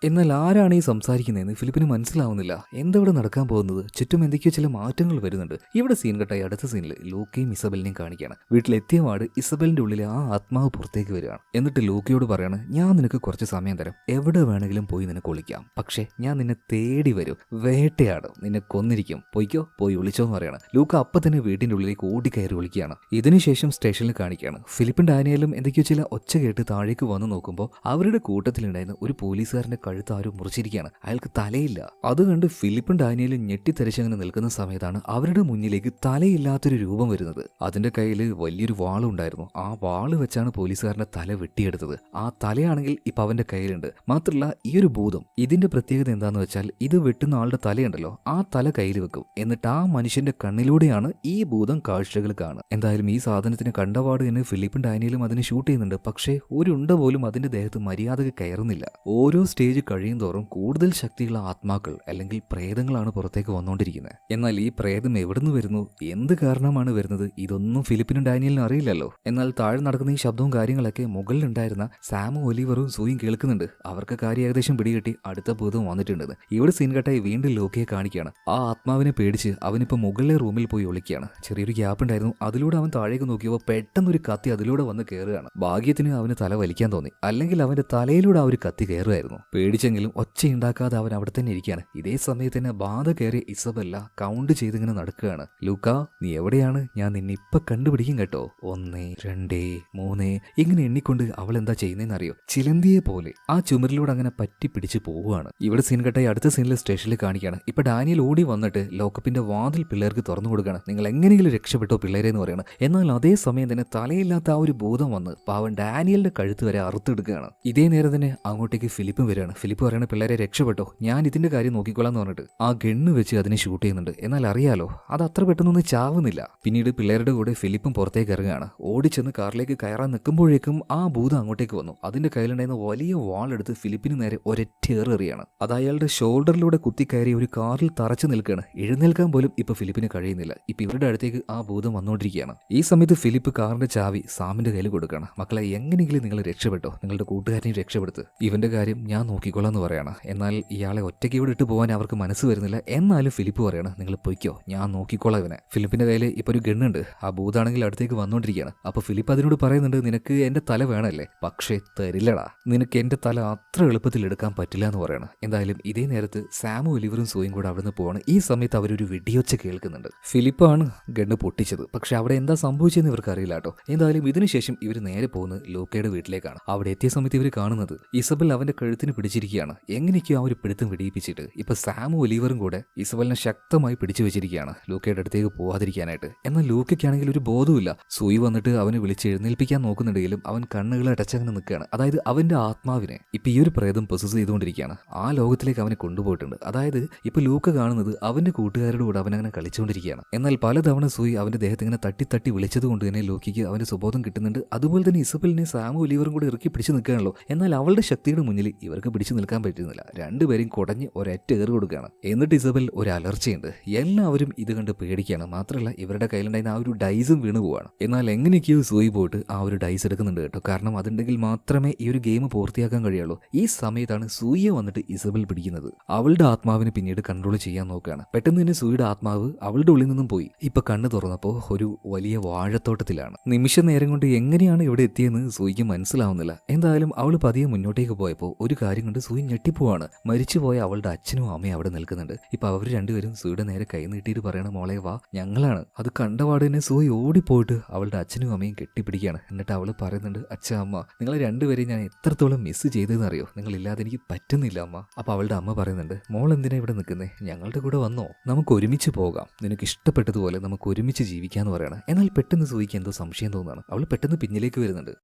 എന്നാൽ ആരാണ് ഈ സംസാരിക്കുന്നതെന്ന് ഫിലിപ്പിന് മനസ്സിലാവുന്നില്ല. എന്തെവിടെ നടക്കാൻ പോകുന്നത്, ചുറ്റും എന്തൊക്കെയോ ചില മാറ്റങ്ങൾ വരുന്നുണ്ട്. ഇവിടെ സീൻ കട്ടായി അടുത്ത സീനിൽ ലൂക്കയും ഇസബലിനെയും കാണിക്കുകയാണ്. വീട്ടിലെത്തിയ പാട് ഇസബലിന്റെ ഉള്ളിലെ ആ ആത്മാവ് പുറത്തേക്ക് വരികയാണ്. എന്നിട്ട് ലൂക്കയോട് പറയാണ്, ഞാൻ നിനക്ക് കുറച്ച് സമയം തരാം, എവിടെ വേണമെങ്കിലും പോയി നിനക്ക് ഒളിക്കാം, പക്ഷേ ഞാൻ നിന്നെ തേടി വരും, വേട്ടയാടും, നിന്നെ കൊന്നിരിക്കും, പോയിക്കോ, പോയി ഒളിച്ചോന്ന് പറയാണ്. ലൂക്ക അപ്പം തന്നെ വീട്ടിന്റെ ഉള്ളിലേക്ക് ഓടിക്കയറി ഒളിക്കുകയാണ്. ഇതിനുശേഷം സ്റ്റേഷനിൽ കാണിക്കുകയാണ്. ഫിലിപ്പും ഡാനിയലും എന്തൊക്കെയോ ചില ഒച്ച കേട്ട് താഴേക്ക് വന്നു നോക്കുമ്പോൾ അവരുടെ കൂട്ടത്തിലുണ്ടായിരുന്ന ഒരു പോലീസുകാരന്റെ കഴുത്ത് ആരും മുറിച്ചിരിക്കുകയാണ്. അയാൾക്ക് തലയില്ല. അത് കണ്ട് ഫിലിപ്പും ഡാനിയലും ഞെട്ടിത്തെറിച്ചങ്ങനെ നിൽക്കുന്ന സമയത്താണ് അവരുടെ മുന്നിലേക്ക് തലയില്ലാത്തൊരു രൂപം വരുന്നത്. അതിന്റെ കയ്യിൽ വലിയൊരു വാളുണ്ടായിരുന്നു. ആ വാള് വെച്ചാണ് പോലീസുകാരന്റെ തല വെട്ടിയെടുത്തത്. ആ തലയാണെങ്കിൽ ഇപ്പൊ അവന്റെ കയ്യിലുണ്ട്. മാത്രമല്ല ഈ ഒരു ഭൂതം, ഇതിന്റെ പ്രത്യേകത എന്താന്ന് വെച്ചാൽ ഇത് വെട്ടുന്ന ആളുടെ തലയുണ്ടല്ലോ, ആ തല കയ്യിൽ വെക്കും. എന്നിട്ട് ആ മനുഷ്യന്റെ കണ്ണിലൂടെയാണ് ഈ ഭൂതം കാഴ്ചകൾ കാണുക. എന്തായാലും ഈ സാധനത്തിന് കണ്ടപാട് തന്നെ ഫിലിപ്പും ഡാനിയലും അതിന് ഷൂട്ട് ചെയ്യുന്നുണ്ട്. പക്ഷേ ഒരു ഉണ്ട പോലും അതിന്റെ ദേഹത്ത് മര്യാദക്ക് കയറുന്നില്ല. ഓരോ സ്റ്റേജ് കഴിയും തോറും കൂടുതൽ ശക്തിയുള്ള ആത്മാക്കൾ അല്ലെങ്കിൽ പ്രേതങ്ങളാണ് പുറത്തേക്ക് വന്നുകൊണ്ടിരിക്കുന്നത്. എന്നാൽ ഈ പ്രേതം എവിടുന്ന് വരുന്നു, എന്ത് കാരണമാണ് വരുന്നത്, ഇതൊന്നും ഫിലിപ്പിനും ഡാനിയലിനും അറിയില്ലല്ലോ. എന്നാൽ താഴെ നടക്കുന്ന ഈ ശബ്ദവും കാര്യങ്ങളൊക്കെ മുകളിലുണ്ടായിരുന്ന സാമും ഒലിവറും സൂയും കേൾക്കുന്നുണ്ട്. അവർക്ക് കാര്യം ഏകദേശം പിടികെട്ടി അടുത്ത ഭൂതം വന്നിട്ടുണ്ടെന്ന്. ഇവിടെ സീൻ കട്ടായി വീണ്ടും ലോക്കയെ കാണിക്കുകയാണ്. ആ ആത്മാവിനെ പേടിച്ച് അവനിപ്പോൾ മുകളിലെ റൂമിൽ പോയി ഒളിക്കുകയാണ്. ചെറിയൊരു ഗ്യാപ്പ് ഉണ്ടായിരുന്നു, അതിലൂടെ അവൻ താഴേക്ക് നോക്കിയപ്പോൾ പെട്ടെന്നൊരു കത്തി അതിലൂടെ വന്ന് കയറുകയാണ്. ഭാഗ്യത്തിന് അവന് തല വലിക്കാൻ തോന്നി, അല്ലെങ്കിൽ അവന്റെ തലയിലൂടെ ആ ഒരു കത്തി കയറുമായിരുന്നു. പേടിച്ചെങ്കിലും ഒച്ചയുണ്ടാക്കാതെ അവൻ അവിടെ തന്നെ ഇരിക്കുകയാണ്. ഇതേ സമയത്ത് തന്നെ ബാധ കയറിയ ഇസബെല്ല കൗണ്ട് ചെയ്തിങ്ങനെ നടക്കുകയാണ്. ലൂക്ക, നീ എവിടെയാണ്? ഞാൻ നിന്നെ ഇപ്പൊ കണ്ടുപിടിക്കും കേട്ടോ. 1 2 3 ഇങ്ങനെ എണ്ണിക്കൊണ്ട് അവൾ എന്താ ചെയ്യുന്നതെന്ന് അറിയോ? ചിലന്തിയെ പോലെ ആ ചുമരിലൂടെ അങ്ങനെ പറ്റി പിടിച്ച് പോവുകയാണ്. ഇവിടെ സീൻ കട്ടായി അടുത്ത സീനിൽ സ്റ്റേഷനിൽ കാണിക്കുകയാണ്. ഇപ്പൊ ഡാനിയൽ ഓടി വന്നിട്ട് ലോക്കപ്പിന്റെ വാതിൽ പിള്ളേർക്ക് തുറന്നു കൊടുക്കുകയാണ്. നിങ്ങൾ എങ്ങനെയെങ്കിലും രക്ഷപ്പെട്ടോ പിള്ളേരെ എന്ന് പറയണം. എന്നാൽ അതേ സമയം തന്നെ തലയില്ലാത്ത ആ ഒരു ഭൂതം വന്ന് പാവൻ ഡാനിയലിന്റെ കഴുത്ത് വരെ അറുത്തെടുക്കുകയാണ്. ഇതേ നേരം തന്നെ അങ്ങോട്ടേക്ക് ഫിലിപ്പും വരികയാണ്. ഫിലിപ്പ് പറയണ പിള്ളേരെ രക്ഷപ്പെട്ടോ, ഞാൻ ഇതിന്റെ കാര്യം നോക്കിക്കൊള്ളാം എന്ന് പറഞ്ഞിട്ട് ആ ഗണ്ണ് വെച്ച് അതിനെ ഷൂട്ട് ചെയ്യുന്നുണ്ട്. എന്നാൽ അറിയാലോ അത് അത്ര പെട്ടെന്നൊന്നും ചാവുന്നില്ല. പിന്നീട് പിള്ളേരുടെ കൂടെ ഫിലിപ്പും പുറത്തേക്ക് ഇറങ്ങുകയാണ്. ഓടിച്ചെന്ന് കാറിലേക്ക് കയറാൻ നിൽക്കുമ്പോഴേക്കും ആ ഭൂതം അങ്ങോട്ടേക്ക് വന്നു. അതിന്റെ കയ്യിലുണ്ടായിരുന്ന വലിയ വാളെടുത്ത് ഫിലിപ്പിന് നേരെ ഒരൊറ്റേറിയാണ്. അത് അയാളുടെ ഷോൾഡറിലൂടെ കുത്തിക്കയറി ഒരു കാറിൽ തറച്ചു നിൽക്കുകയാണ്. എഴുന്നേൽക്കാൻ പോലും ഇപ്പൊ ഫിലിപ്പിന് കഴിയുന്നില്ല. ഇപ്പൊ ഇവരുടെ അടുത്തേക്ക് ആ ഭൂതം വന്നുകൊണ്ടിരിക്കുകയാണ്. ഈ സമയത്ത് ഫിലിപ്പ് കാറിന്റെ ചാവി സാമിന്റെ കയ്യിൽ കൊടുക്കുകയാണ്. മക്കളെ, എങ്ങനെയെങ്കിലും നിങ്ങൾ രക്ഷപ്പെട്ടോ, നിങ്ങളുടെ കൂട്ടുകാരനെയും രക്ഷപ്പെടുത്ത്, ഇവന്റെ കാര്യം ഞാൻ നോക്കിക്കൊള്ളാം എന്ന് പറയാണ്. എന്നാൽ ഇയാളെ ഒറ്റയ്ക്ക് ഇവിടെ ഇട്ട് പോകാൻ അവർക്ക് മനസ്സ് വരുന്നില്ല. എന്നാലും ഫിലിപ്പ് പറയാണ്, നിങ്ങൾ പൊയ്ക്കോ, ഞാൻ നോക്കിക്കോളാം ഇവനെ. ഫിലിപ്പിന്റെ കയ്യിൽ ഇപ്പൊ ഒരു ഗണ്ണുണ്ട്. ആ ഭൂതാണെങ്കിൽ അടുത്തേക്ക് വന്നുകൊണ്ടിരിക്കുകയാണ്. അപ്പൊ ഫിലിപ്പ് അതിനോട് പറയുന്നുണ്ട്, നിനക്ക് എന്റെ തല വേണമല്ലേ, പക്ഷേ തരില്ലടാ, നിനക്ക് എന്റെ തല അത്ര എളുപ്പത്തിൽ എടുക്കാൻ പറ്റില്ല എന്ന് പറയണം. എന്തായാലും ഇതേ നേരത്ത് സാമും ഒലിവറും സോയും കൂടെ അവിടെ നിന്ന് പോവാണ്. ഈ സമയത്ത് അവരൊരു വെടിയൊച്ച കേൾക്കുന്നുണ്ട്. ഫിലിപ്പാണ് ഗണ്ണ് പൊട്ടിച്ചത്. പക്ഷെ അവിടെ എന്താ സംഭവിച്ചതെന്ന് ഇവർക്ക് അറിയില്ല കേട്ടോ. എന്തായാലും ഇതിനുശേഷം ഇവർ നേരെ പോകുന്നത് ലൂക്കയുടെ വീട്ടിലേക്കാണ്. അവിടെ എത്തിയ സമയത്ത് ഇവർ കാണുന്നത് ഇസബൽ അവന്റെ കഴുത്തിന് പിടിച്ചിരിക്കുകയാണ്. എങ്ങനെയൊക്കെയോ ആ ഒരു പിടുത്തം വെടിയിപ്പിച്ചിട്ട് ഇപ്പൊ സാമും ഒലിവറും കൂടെ ഇസബലിനെ ശക്തമായി പിടിച്ചു വെച്ചിരിക്കുകയാണ് ലൂക്കയുടെ അടുത്തേക്ക് പോവാതിരിക്കാനായിട്ട്. എന്നാൽ ലൂക്കയ്ക്കാണെങ്കിൽ ഒരു ബോധവുമില്ല. സൂയി വന്നിട്ട് അവനെ വിളിച്ച് എഴുന്നേൽപ്പിക്കാൻ നോക്കുന്നുണ്ടെങ്കിലും അവൻ കണ്ണുകളെ അടച്ചങ്ങനെ നിൽക്കുകയാണ്. അതായത് അവന്റെ ആത്മാവിനെ ഇപ്പൊ ഈ ഒരു പ്രേതം പൊസസ് ചെയ്തുകൊണ്ടിരിക്കുകയാണ്. ആ ലോകത്തിലേക്ക് അവനെ കൊണ്ടുപോയിട്ടുണ്ട്. അതായത് ഇപ്പൊ ലൂക്ക കാണുന്നത് അവന്റെ കൂട്ടുകാരുടെ കൂടെ അവനങ്ങനെ കളിച്ചുകൊണ്ടിരിക്കുകയാണ്. എന്നാൽ പലതവണ സൂയി അവന്റെ ദേഹത്ത് ഇങ്ങനെ തട്ടി തട്ടി വിളിച്ചത് കൊണ്ട് തന്നെ ലൂക്കിക്ക് അവന്റെ സുബോധം കിട്ടുന്നുണ്ട്. അതുപോലെ തന്നെ ഇസബലിനെ സാമും ഒലിവറും കൂടെ ഇറക്കി പിടിച്ചു നിൽക്കുകയാണല്ലോ. എന്നാൽ അവളുടെ ശക്തിയുടെ മുന്നിൽ ഇവർക്ക് പിടിച്ചു നിൽക്കാൻ പറ്റുന്നില്ല. രണ്ടുപേരും കുടഞ്ഞ് ഒരൊറ്റ ഏറ് കൊടുക്കുകയാണ്. എന്നിട്ട് ഇസബൽ ഒരു അലർച്ചയുണ്ട്. എല്ലാവരും ഇത് കണ്ട് പേടിക്കുകയാണ്. മാത്രമല്ല ഇവരുടെ കയ്യിലുണ്ടായിരുന്ന ആ ഒരു ഡൈസും വീണ് പോവാണ്. എന്നാൽ എങ്ങനെയൊക്കെയോ സൂയി പോയിട്ട് ആ ഒരു ഡൈസ് എടുക്കുന്നുണ്ട് കേട്ടോ. കാരണം അതുണ്ടെങ്കിൽ മാത്രമേ ഈ ഒരു ഗെയിം പൂർത്തിയാക്കാൻ കഴിയുള്ളൂ. ഈ സമയത്താണ് സൂയിയെ വന്നിട്ട് ഇസബൽ പിടിക്കുന്നത്. അവളുടെ ആത്മാവിനെ പിന്നീട് കൺട്രോൾ ചെയ്യാൻ നോക്കുകയാണ്. പെട്ടെന്ന് തന്നെ സൂയിയുടെ ആത്മാവ് അവളുടെ ഉള്ളിൽ നിന്നും പോയി. ഇപ്പൊ കണ്ണ് തുറന്നപ്പോ ഒരു വലിയ വാഴത്തോട്ടത്തിലാണ്. നിമിഷ നേരം കൊണ്ട് എങ്ങനെയാണ് ഇവിടെ എത്തിയെന്ന് സൂയിക്ക് മനസ്സിലാവുന്നില്ല. എന്തായാലും അവൾ പതിയെ മുന്നോട്ടേക്ക് പോയപ്പോൾ ഒരു കാര്യം കൊണ്ട് സൂയി ഞെട്ടിപ്പോവാണ്. മരിച്ചുപോയ അവളുടെ അച്ഛനും അമ്മയും അവിടെ നിൽക്കുന്നുണ്ട്. ഇപ്പൊ അവർ രണ്ടുപേരും സൂയിയുടെ നേരെ കൈ നീട്ടിയിട്ട് പറയണ, മോളെ വാ, ഞങ്ങളാണ്. അത് കണ്ടപാട് തന്നെ സൂയി ഓടിപ്പോയിട്ട് അവളുടെ അച്ഛനും അമ്മയും കെട്ടിപ്പിടിക്കുകയാണ്. എന്നിട്ട് അവൾ പറയുന്നുണ്ട്, അച്ഛ അമ്മ, നിങ്ങളെ രണ്ടുപേരെയും ഞാൻ എത്രത്തോളം മിസ് ചെയ്തതെന്ന് അറിയോ, നിങ്ങളില്ലാതെ എനിക്ക് പറ്റുന്നില്ല അമ്മ. അപ്പൊ അവളുടെ അമ്മ പറയുന്നുണ്ട്, മോൾ എന്തിനാ ഇവിടെ നിൽക്കുന്നേ, ഞങ്ങളുടെ കൂടെ വന്നോ, നമുക്ക് ഒരുമിച്ച് പോകാം, നിനക്ക് ഇഷ്ടപ്പെട്ടതുപോലെ നമുക്ക് ഒരുമിച്ച് ജീവിക്കാന്ന് പറയണം. എന്നാൽ പെട്ടെന്ന് സൂയിക്ക് എന്തോ സംശയം തോന്നുകയാണ്. അവൾ പെട്ടെന്ന് പിന്നിലേക്ക് വരുന്നുണ്ട്.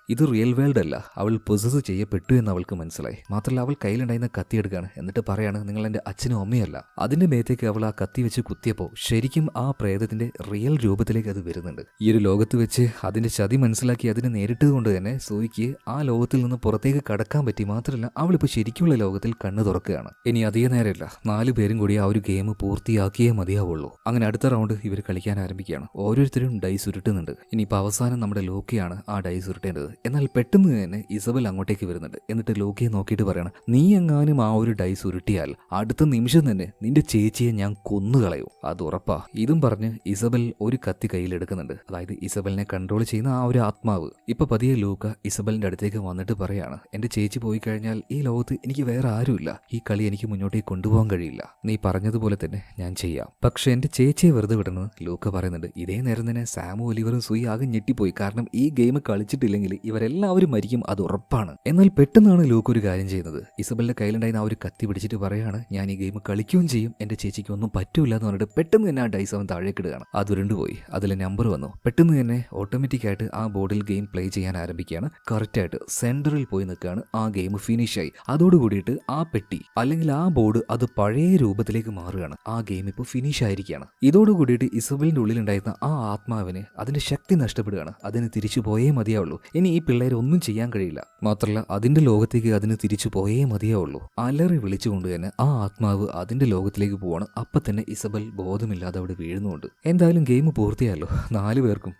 ഇത് റിയൽ വേൾഡ് അല്ല, അവൾ പൊസസ് ചെയ്യപ്പെട്ടു എന്ന് അവൾക്ക് മനസ്സിലായി. മാത്രമല്ല അവൾ കയ്യിലുണ്ടായിരുന്ന കത്തി എടുക്കുകയാണ്. എന്നിട്ട് പറയാണ്, നിങ്ങൾ എൻ്റെ അച്ഛനും അമ്മയല്ല. അതിന്റെ മേത്തേക്ക് അവൾ ആ കത്തി വെച്ച് കുത്തിയപ്പോൾ ശരിക്കും ആ പ്രേതത്തിന്റെ റിയൽ രൂപത്തിലേക്ക് അത് വരുന്നുണ്ട്. ഈ ഒരു ലോകത്ത് വെച്ച് അതിന്റെ ചതി മനസ്സിലാക്കി അതിനെ നേരിട്ടത് കൊണ്ട് തന്നെ സൂയിക്ക് ആ ലോകത്തിൽ നിന്ന് പുറത്തേക്ക് കടക്കാൻ പറ്റി. മാത്രമല്ല അവളിപ്പോൾ ശരിക്കുള്ള ലോകത്തിൽ കണ്ണ് തുറക്കുകയാണ്. ഇനി അധിക നേരമില്ല, 4 പേരും കൂടി ആ ഒരു ഗെയിം പൂർത്തിയാക്കിയേ മതിയാവുള്ളൂ. അങ്ങനെ അടുത്ത റൗണ്ട് ഇവർ കളിക്കാൻ ആരംഭിക്കുകയാണ്. ഓരോരുത്തരും ഡൈസ് ഉരുട്ടുന്നുണ്ട്. ഇനിയിപ്പോൾ അവസാനം നമ്മുടെ ലോക്കിയാണ് ആ ഡൈസ് ഉരുട്ടേണ്ടത്. എന്നാൽ പെട്ടെന്ന് തന്നെ ഇസബൽ അങ്ങോട്ടേക്ക് വരുന്നുണ്ട്. എന്നിട്ട് ലോക്കിയെ നോക്കിയിട്ട് പറയണം, നീ എങ്ങാനും ആ ഒരു ഡൈസ് ഉരുട്ടിയാൽ അടുത്ത നിമിഷം തന്നെ നിന്റെ ചേച്ചിയെ ഞാൻ കൊന്നുകളയും, അത് ഉറപ്പാ. ഇതും പറഞ്ഞ് ഇസബൽ ഒരു കത്തി കയ്യിലെടുക്കുന്നുണ്ട്. അതായത് ഇസബലിനെ കൺട്രോൾ ചെയ്യുന്ന ആ ഒരു ആത്മാവ്. ഇപ്പൊ പതിയെ ലൂക്ക ഇസബലിന്റെ അടുത്തേക്ക് വന്നിട്ട് പറയാണ്, എന്റെ ചേച്ചി പോയി കഴിഞ്ഞാൽ ഈ ലോകത്ത് എനിക്ക് വേറെ ആരുമില്ല. ഈ കളി എനിക്ക് മുന്നോട്ടേക്ക് കൊണ്ടുപോകാൻ കഴിയില്ല. നീ പറഞ്ഞതുപോലെ തന്നെ ഞാൻ ചെയ്യാം, പക്ഷെ എന്റെ ചേച്ചിയെ വെറുതെ വിടണമെന്ന് ലൂക്ക പറയുന്നുണ്ട്. ഇതേ നേരം തന്നെ സാമും ഒലിവറും സൂയി ആകെ ഞെട്ടിപ്പോയി. കാരണം ഈ ഗെയിം കളിച്ചിട്ടില്ലെങ്കിൽ ഇവരെല്ലാവരും മരിക്കും, അത് ഉറപ്പാണ്. എന്നാൽ പെട്ടെന്നാണ് ലൂക്ക് ഒരു കാര്യം ചെയ്യുന്നത്. ഇസബലിന്റെ കയ്യിലുണ്ടായിരുന്ന ആ ഒരു കത്തി പിടിച്ചിട്ട് പറയാണ്, ഞാൻ ഈ ഗെയിം കളിക്കുകയും ചെയ്യും, എന്റെ ചേച്ചിക്ക് ഒന്നും പറ്റൂല എന്ന് പറഞ്ഞിട്ട് പെട്ടെന്ന് തന്നെ ആ ഡൈസ് അവൻ താഴേക്കിടുകയാണ്. അത് ഉരുണ്ടുപോയി. അതിലെ നമ്പർ വന്നു. പെട്ടെന്ന് തന്നെ ഓട്ടോമാറ്റിക് ആയിട്ട് ആ ബോർഡിൽ ഗെയിം പ്ലേ ചെയ്യാൻ ആരംഭിക്കുകയാണ്. കറക്റ്റായിട്ട് സെന്ററിൽ പോയി നിൽക്കുകയാണ്. ആ ഗെയിം ഫിനിഷായി. അതോടുകൂടിയിട്ട് ആ പെട്ടി അല്ലെങ്കിൽ ആ ബോർഡ് അത് പഴയ രൂപത്തിലേക്ക് മാറുകയാണ്. ആ ഗെയിം ഇപ്പോൾ ഫിനിഷ് ആയിരിക്കുകയാണ്. ഇതോടുകൂടിയിട്ട് ഇസബലിന്റെ ഉള്ളിലുണ്ടായിരുന്ന ആ ആത്മാവിന് അതിന്റെ ശക്തി നഷ്ടപ്പെടുകയാണ്. അതിന് തിരിച്ചു പോയേ മതിയാവുള്ളൂ. ഇനി ഈ പിള്ളേരെ ഒന്നും ചെയ്യാൻ കഴിയില്ല. മാത്രമല്ല അതിന്റെ ലോകത്തേക്ക് അതിന് തിരിച്ചു പോയേ മതിയാവുള്ളൂ. അലറി വിളിച്ചുകൊണ്ട് തന്നെ ആ ആത്മാവ് അതിന്റെ ലോകത്തിലേക്ക് പോവാണ്. അപ്പൊ തന്നെ ഇസബൽ ബോധമില്ലാതെ അവിടെ വീഴുന്നുണ്ട്. എന്തായാലും ഗെയിം പൂർത്തിയായല്ലോ. 4 പേർക്കും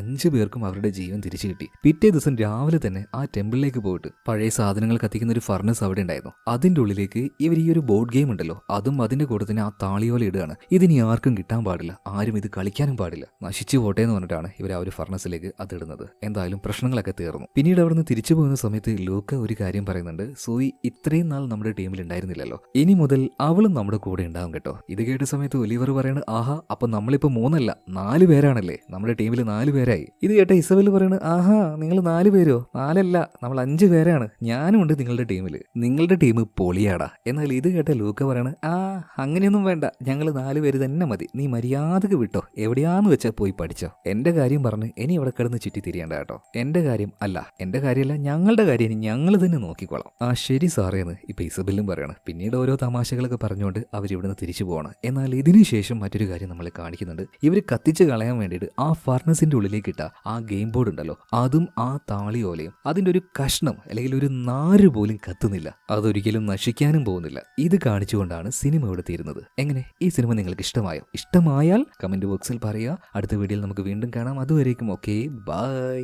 5 പേർക്കും അവരുടെ ജീവൻ തിരിച്ചു കിട്ടി. പിറ്റേ ദിവസം രാവിലെ തന്നെ ആ ടെമ്പിളിലേക്ക് പോയിട്ട് പഴയ സാധനങ്ങൾ കത്തിക്കുന്ന ഒരു ഫർണസ് അവിടെ ഉണ്ടായിരുന്നു. അതിന്റെ ഉള്ളിലേക്ക് ഇവർ ഈ ഒരു ബോർഡ് ഗെയിം ഉണ്ടല്ലോ അതും അതിന്റെ കൂടെ തന്നെ ആ താളിയോല ഇടുകയാണ്. ഇതിനി ആർക്കും കിട്ടാൻ പാടില്ല, ആരും ഇത് കളിക്കാനും പാടില്ല, നശിച്ചു പോട്ടെ എന്ന് പറഞ്ഞിട്ടാണ് ഇവർ ആ ഒരു ഫർണസിലേക്ക് അത് ഇടുന്നത്. എന്തായാലും പ്രശ്നങ്ങളൊക്കെ കാര്യങ്ങളൊക്കെ തീർന്നു. പിന്നീട് അവിടുന്ന് തിരിച്ചു പോകുന്ന സമയത്ത് ലൂക്ക ഒരു കാര്യം പറയുന്നുണ്ട്, സോയി ഇത്രയും നാൾ നമ്മുടെ ടീമിൽ ഉണ്ടായിരുന്നില്ലല്ലോ, ഇനി മുതൽ അവളും നമ്മുടെ കൂടെ ഉണ്ടാവും കേട്ടോ. ഇത് കേട്ട സമയത്ത് ഒലിവർ പറയണ്, ആഹാ അപ്പൊ നമ്മളിപ്പോ 3 അല്ല 4 പേരാണല്ലേ, നമ്മുടെ ടീമിൽ 4 പേരായി. ഇത് കേട്ട ഇസബെൽ പറയണ്, ആഹാ നിങ്ങൾ 4 പേരോ, 4 അല്ല നമ്മൾ 5 പേരാണ്, ഞാനും ഉണ്ട് നിങ്ങളുടെ ടീമിൽ, നിങ്ങളുടെ ടീം പൊളിയാടാ. എന്നാൽ ഇത് കേട്ട ലൂക്ക പറയണ്, അങ്ങനെയൊന്നും വേണ്ട, ഞങ്ങൾ 4 പേര് തന്നെ മതി, നീ മര്യാദക്ക് വിട്ടോ, എവിടെയാന്ന് വെച്ചാൽ പോയി പഠിച്ചോ. എന്റെ കാര്യം പറഞ്ഞ് ഇനി ഇവിടെ കിടന്ന് ചുറ്റി തിരിയണ്ട കേട്ടോ, എന്റെ കാര്യമല്ല ഞങ്ങളുടെ കാര്യം ഞങ്ങൾ തന്നെ നോക്കിക്കോളാം. ശരി സാറേന്ന് ഇപ്പൊ ഇസബെല്ലും പറയണം. പിന്നീട് ഓരോ തമാശകളൊക്കെ പറഞ്ഞുകൊണ്ട് അവരിവിടുന്ന് തിരിച്ചു പോകണം. എന്നാൽ ഇതിനു ശേഷം മറ്റൊരു കാര്യം നമ്മളെ കാണിക്കുന്നുണ്ട്. ഇവർ കത്തിച്ച് കളയാൻ വേണ്ടിയിട്ട് ആ ഫർണസിന്റെ ഉള്ളിലേക്ക് ഇട്ട ആ ഗെയിം ബോർഡ് ഉണ്ടല്ലോ, അതും ആ താളിയോലയും അതിന്റെ ഒരു കഷ്ണം അല്ലെങ്കിൽ ഒരു നാര് പോലും കത്തുന്നില്ല, അതൊരിക്കലും നശിക്കാനും പോകുന്നില്ല. ഇത് കാണിച്ചുകൊണ്ടാണ് സിനിമ ഇവിടെ തീരുന്നത്. എങ്ങനെ, ഈ സിനിമ നിങ്ങൾക്ക് ഇഷ്ടമായോ? ഇഷ്ടമായാൽ കമന്റ് ബോക്സിൽ പറയുക. അടുത്ത വീഡിയോയിൽ നമുക്ക് വീണ്ടും കാണാം. അതുവരേക്കും ഓക്കെ, ബൈ.